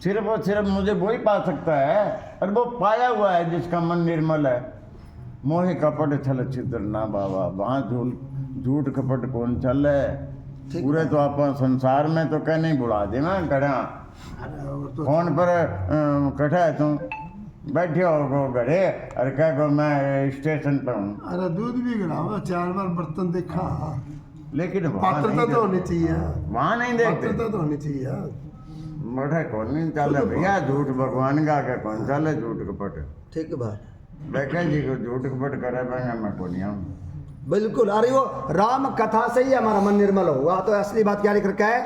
Speaker 2: सिर्फ और सिर्फ मुझे वही पा सकता है, और वो पाया हुआ है जिसका मन निर्मल है। मोहि कपट छल छिद्र ना बाबा, वहाँ झूठ कपट कौन चल है। पूरे तो आप संसार में तो कह नहीं बुला देना कड़ा, फोन पर कटा है तुम बैठे हो घरे, और कह को मैं स्टेशन पर हूँ।
Speaker 3: अरे दूध भी गिराओ, 4 बार बर्तन देखा,
Speaker 2: लेकिन
Speaker 3: पात्रता तो होनी चाहिए,
Speaker 2: वहाँ नहीं देखते,
Speaker 3: पात्रता तो होनी चाहिए।
Speaker 2: बैठे कौन नहीं चल भैया, झूठ भगवान का क्या कौन चल झूठ कपट।
Speaker 1: ठीक बात,
Speaker 2: देखे जी को झूठ कपट करे पाएंगे, मैं को नहीं आऊँ।
Speaker 1: बिल्कुल। अरे वो राम कथा से ही हमारा मन निर्मल होगा। तो असली बात क्या लिख रखा है,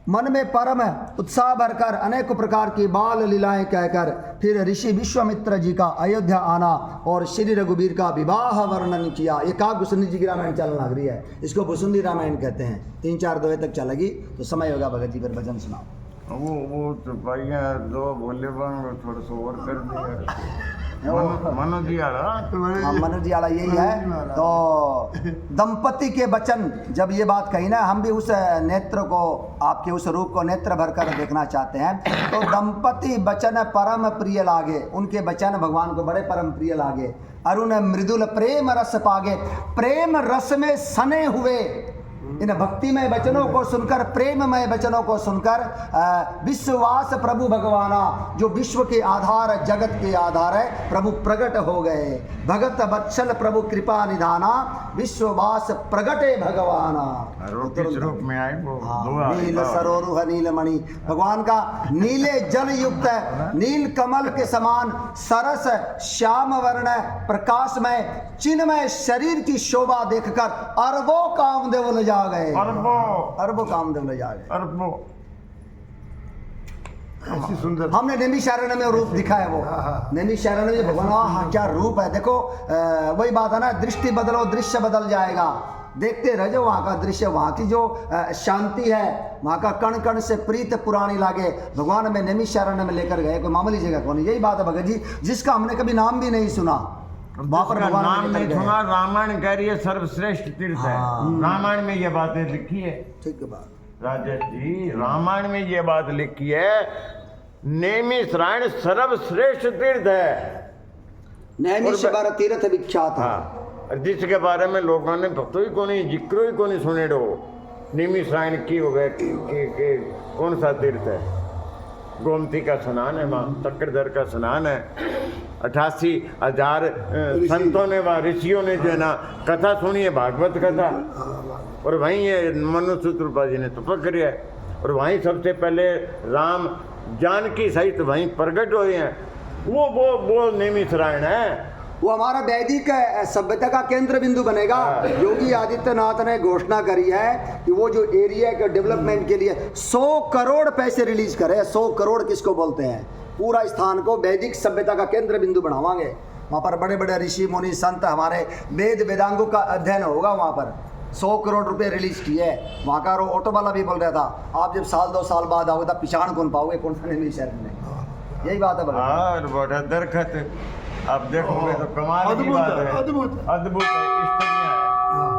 Speaker 1: मन में परम उत्साह भरकर अनेक प्रकार की बाल लीलाएं कहकर फिर ऋषि विश्वामित्र जी का अयोध्या आना और श्री रघुवीर का विवाह वर्णन किया। ये का भुसुंडी जी की रामायण चलने लग रही है, इसको भुसुंडी रामायण कहते हैं। 3-4 दोहे तक चलेगी, तो समय होगा भगत जी फिर भजन सुनाओ।
Speaker 2: वो तो भैया दो बोले बांग थोड़ा सा और कर दिया। मनोज जी
Speaker 1: वाला यही है। तो दंपति के वचन, जब ये बात कही ना, हम भी उस नेत्र को, आपके उस रूप को नेत्र भरकर देखना चाहते हैं। तो दंपति वचन परम प्रिय लागे, उनके वचन भगवान को बड़े परम प्रिय लागे। अरुण मृदुल प्रेम रस पागे, प्रेम रस में सने हुए इन भक्तिमय वचनों को सुनकर, प्रेममय वचनों को सुनकर विश्वास प्रभु भगवाना, जो विश्व के आधार, जगत के आधार है, प्रभु प्रकट हो गए। भगत वत्सल प्रभु कृपा निधाना, विश्ववास प्रगटे भगवाना।
Speaker 2: रूप में आए वो
Speaker 1: नील सरोरुह नीलमणि, भगवान का नीले जल युक्त नील कमल के समान सरस श्याम वर्ण प्रकाशमय चिन्मय शरीर की शोभा देखकर अरबों कामदेव ले जा गए। अरबों कामदेव ले जा गए।
Speaker 2: अरबों
Speaker 3: ऐसी सुंदर
Speaker 1: हमने नैमिषारण्य में रूप दिखा है वो। नैमिषारण्य में भगवान हाँ क्या रूप है। देखो वही बात है ना, दृष्टि बदलो दृश्य बदल जाएगा। देखते रह जाओ वहाँ का दृश्य, वहाँ की जो शांति है, वहाँ का कण कण से प्रीत पुरानी लागे। भगवान में नैमिषारण्य में लेकर गए, कोई मामूली जगह कौन। यही बात है भगत जी, जिसका हमने कभी नाम भी नहीं सुना, वहाँ पर भगवान
Speaker 2: नाम
Speaker 1: लेकर
Speaker 2: नहीं
Speaker 1: गए।
Speaker 2: सुना। रामायण कह रही है सर्वश्रेष्ठ तीर्थ है। रामायण में ये बातें लिखी है
Speaker 1: ठीक है बात।
Speaker 2: राजेश जी, रामायण में ये बात लिखी है, नैमिषारण्य सर्वश्रेष्ठ तीर्थ है।
Speaker 1: नैमिषारण्य तीर्थ विख्यात है।
Speaker 2: हाँ, जिसके बारे में लोगों ने पतो ही को नहीं, जिक्र ही को नहीं सुने डो। नैमिषारण्य की हो गए कि कौन सा तीर्थ है। गोमती का स्नान है वहाँ, चक्रधर का स्नान है। 88,000 संतों ने व ऋषियों ने जो है ना कथा सुनी है, भागवत कथा। और वहीं ये मनुष्य रूपा जी ने तपक किया है। और वहीं सबसे पहले राम जानकी सहित वहीं प्रकट हुए हैं। वो नैमिषारण्य है।
Speaker 1: वो हमारा वैदिक सभ्यता का केंद्र बिंदु बनेगा। योगी आदित्यनाथ ने घोषणा करी है कि वो जो एरिया के डेवलपमेंट के लिए 100 करोड़ पैसे रिलीज करे। 100 करोड़ किसको बोलते हैं, पूरा स्थान को वैदिक सभ्यता का केंद्र बिंदु बनावांगे। वहाँ पर बड़े बड़े ऋषि मुनि संत हमारे वेद वेदांगों का अध्ययन होगा। वहाँ पर 100 करोड़ रुपए रिलीज किए है। वहाँ का ऑटो वाला भी बोल रहा था, आप जब 1-2 साल बाद आओगे तब पहचान कौन पाओगे कौन सा नैमिषारण्य में। यही बात है भगवान।
Speaker 2: और बड़ा दरखत आप देखोगे तो कमाल की बात है,
Speaker 3: अद्भुत
Speaker 2: अद्भुत है। स्त्रियां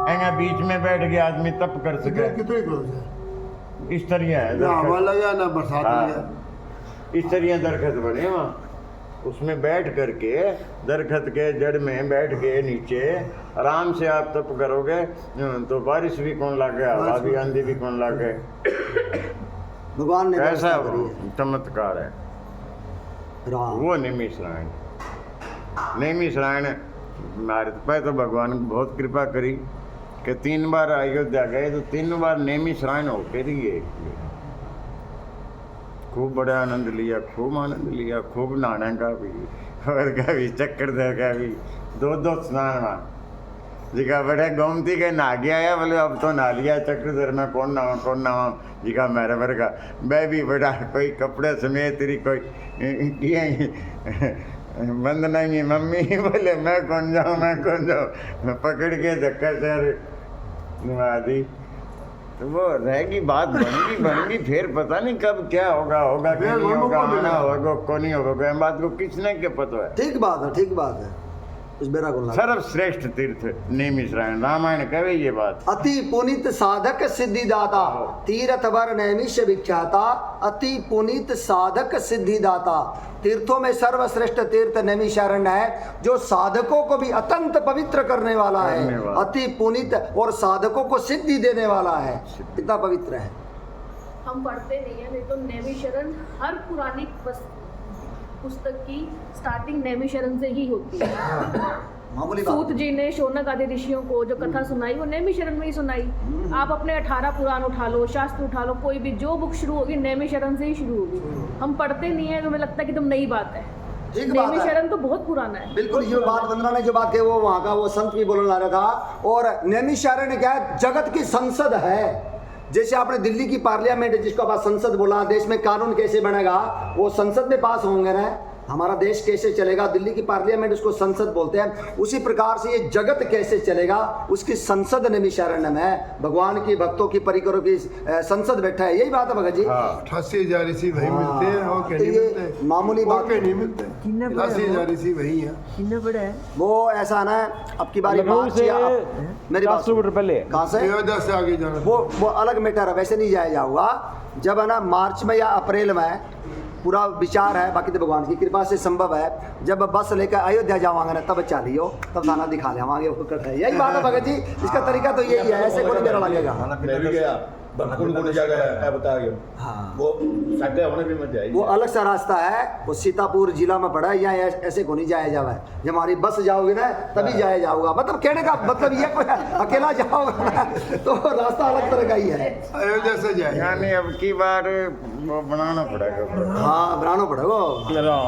Speaker 2: हैं, ऐसे बीच में बैठ के आदमी तप कर सके।
Speaker 3: कितने क्लोज है,
Speaker 2: स्त्रियां हैं,
Speaker 3: ना हवा
Speaker 2: दरखत।
Speaker 3: लगा ना बरसात
Speaker 2: हाँ।
Speaker 3: लगा।
Speaker 2: स्त्रियां दरखत बने वहाँ, उसमें बैठ करके दरखत के जड़ में बैठ के नीचे आराम से आप तप करोगे तो बारिश भी कौन लागे, हवा भी, आंधी भी कौन लागे।
Speaker 1: भगवान ने
Speaker 2: ऐसा
Speaker 1: व्यवस्था करी है।
Speaker 2: चमत्कार है
Speaker 1: राम।
Speaker 2: वो नैमिषारण्य। नैमिषारण्य हमारे पे तो भगवान ने बहुत कृपा करी कि 3 बार अयोध्या गए तो 3 बार नैमिषारण्य होके दिए। खूब बड़ा आनंद लिया, खूब आनंद लिया, खूब नहाने का भी और का भी, चक्रधर का भी, 2-2 स्नान वहाँ जी का बड़े गोमती के नहा गया है। बोले अब तो नहा लिया चक्रधर में, कौन नहावा जी का मेरे भर का। मैं भी बड़ा कोई कपड़े समेत तेरी कोई बंद नहीं है मम्मी। बोले मैं कौन जाऊँ पकड़ के धक्का से नहा दी। तो वो रहेगी बात, बनेगी फिर पता नहीं कब क्या होगा कि नहीं होगा, आना होगा को नहीं होगा, बात को किसने के पता है।
Speaker 1: ठीक बात है, ठीक बात है। उस बेरा को
Speaker 2: सर्वश्रेष्ठ तीर्थ नैमिषारण्य, रामायण कहे ये बात।
Speaker 1: अति पुनीत साधक सिद्धिदाता तीर्थ वर नैमिष विख्याता। अति पुनीत साधक सिद्धिदाता, तीर्थों में सर्वश्रेष्ठ तीर्थ नैमिषारण्य है, जो साधकों को भी अत्यंत पवित्र करने वाला है। अति पुनीत और साधकों को सिद्धि देने वाला है, इतना पवित्र है।
Speaker 4: हम पढ़ते नहीं है, नहीं तो नैमिषारण्य हर पुरानी पुस्तक की स्टार्टिंग नैमिषारण्य से ही होती है।
Speaker 1: मामूली
Speaker 4: सूत
Speaker 1: बात।
Speaker 4: जी ने शौनक आदि ऋषियों को जो कथा सुनाई वो नैमिषारण्य में ही सुनाई। आप अपने 18 पुराण उठा लो, शास्त्र उठा लो, कोई भी जो बुक शुरू होगी नैमिषारण्य से ही शुरू होगी। हम पढ़ते नहीं है तो हमें लगता है कि तुम नई बात है।
Speaker 1: ठीक बात है।
Speaker 4: नैमिषारण्य तो बहुत पुराना है।
Speaker 1: बिल्कुल, जो बात वंदना ने जो बात कही वो वहाँ का वो संत भी बोलने लगा था। और नैमिषारण्य क्या है, जगत की संसद है। जैसे आपने दिल्ली की पार्लियामेंट जिसको आप संसद बोला, देश में कानून कैसे बनेगा, वो संसद में पास होंगे ना, हमारा देश कैसे चलेगा, दिल्ली की पार्लियामेंट उसको संसद बोलते हैं। उसी प्रकार से ये जगत कैसे चलेगा, उसकी संसद नैमिषारण्य में है। भगवान की भक्तों की परिकरों की संसद बैठा है। यही बात है भगत जी।
Speaker 3: 88,000 ऋषि वही मिलते हैं और क्या
Speaker 1: तो
Speaker 3: नहीं
Speaker 1: ये
Speaker 3: मिलते,
Speaker 1: मामूली
Speaker 3: और
Speaker 1: बात
Speaker 3: क्या नहीं मिलते। 88,000 ऋषि वही है।
Speaker 1: वो ऐसा ना, अब की बारी मार्च या मेरी बात
Speaker 5: पहले
Speaker 1: कहाँ से
Speaker 3: अयोध्या से आगे जाना।
Speaker 1: वो अलग मैटर है, वैसे नहीं जाया जाऊंगा। जब है ना मार्च में या अप्रैल में पूरा विचार है, बाकी तो भगवान की कृपा से संभव है। जब बस लेकर अयोध्या जावांगे ना तब चालियो, तब थाना दिखा ले हमारे ऊपर है। यही बात है भगत जी, इसका तरीका तो यही है, ऐसे कोई मेरा लगेगा।
Speaker 5: मैं भी गया, कौन जगह है बता गया।
Speaker 1: हाँ,
Speaker 5: वो साढ़े होने भी मजा आई।
Speaker 1: वो अलग सा रास्ता है, वो सीतापुर जिला में पड़ा है। यहाँ ऐसे को नहीं जाया जावा है। जब हमारी बस जाओगे ना तभी जाया जाऊंगा। मतलब कहने का मतलब ये कोई अकेला जाओगे ना तो रास्ता अलग तरह का ही है।
Speaker 3: अयोध्या से जाए
Speaker 2: यानी अब की बार वो बनाना पड़ेगा।
Speaker 1: हाँ, बनाना पड़ेगा।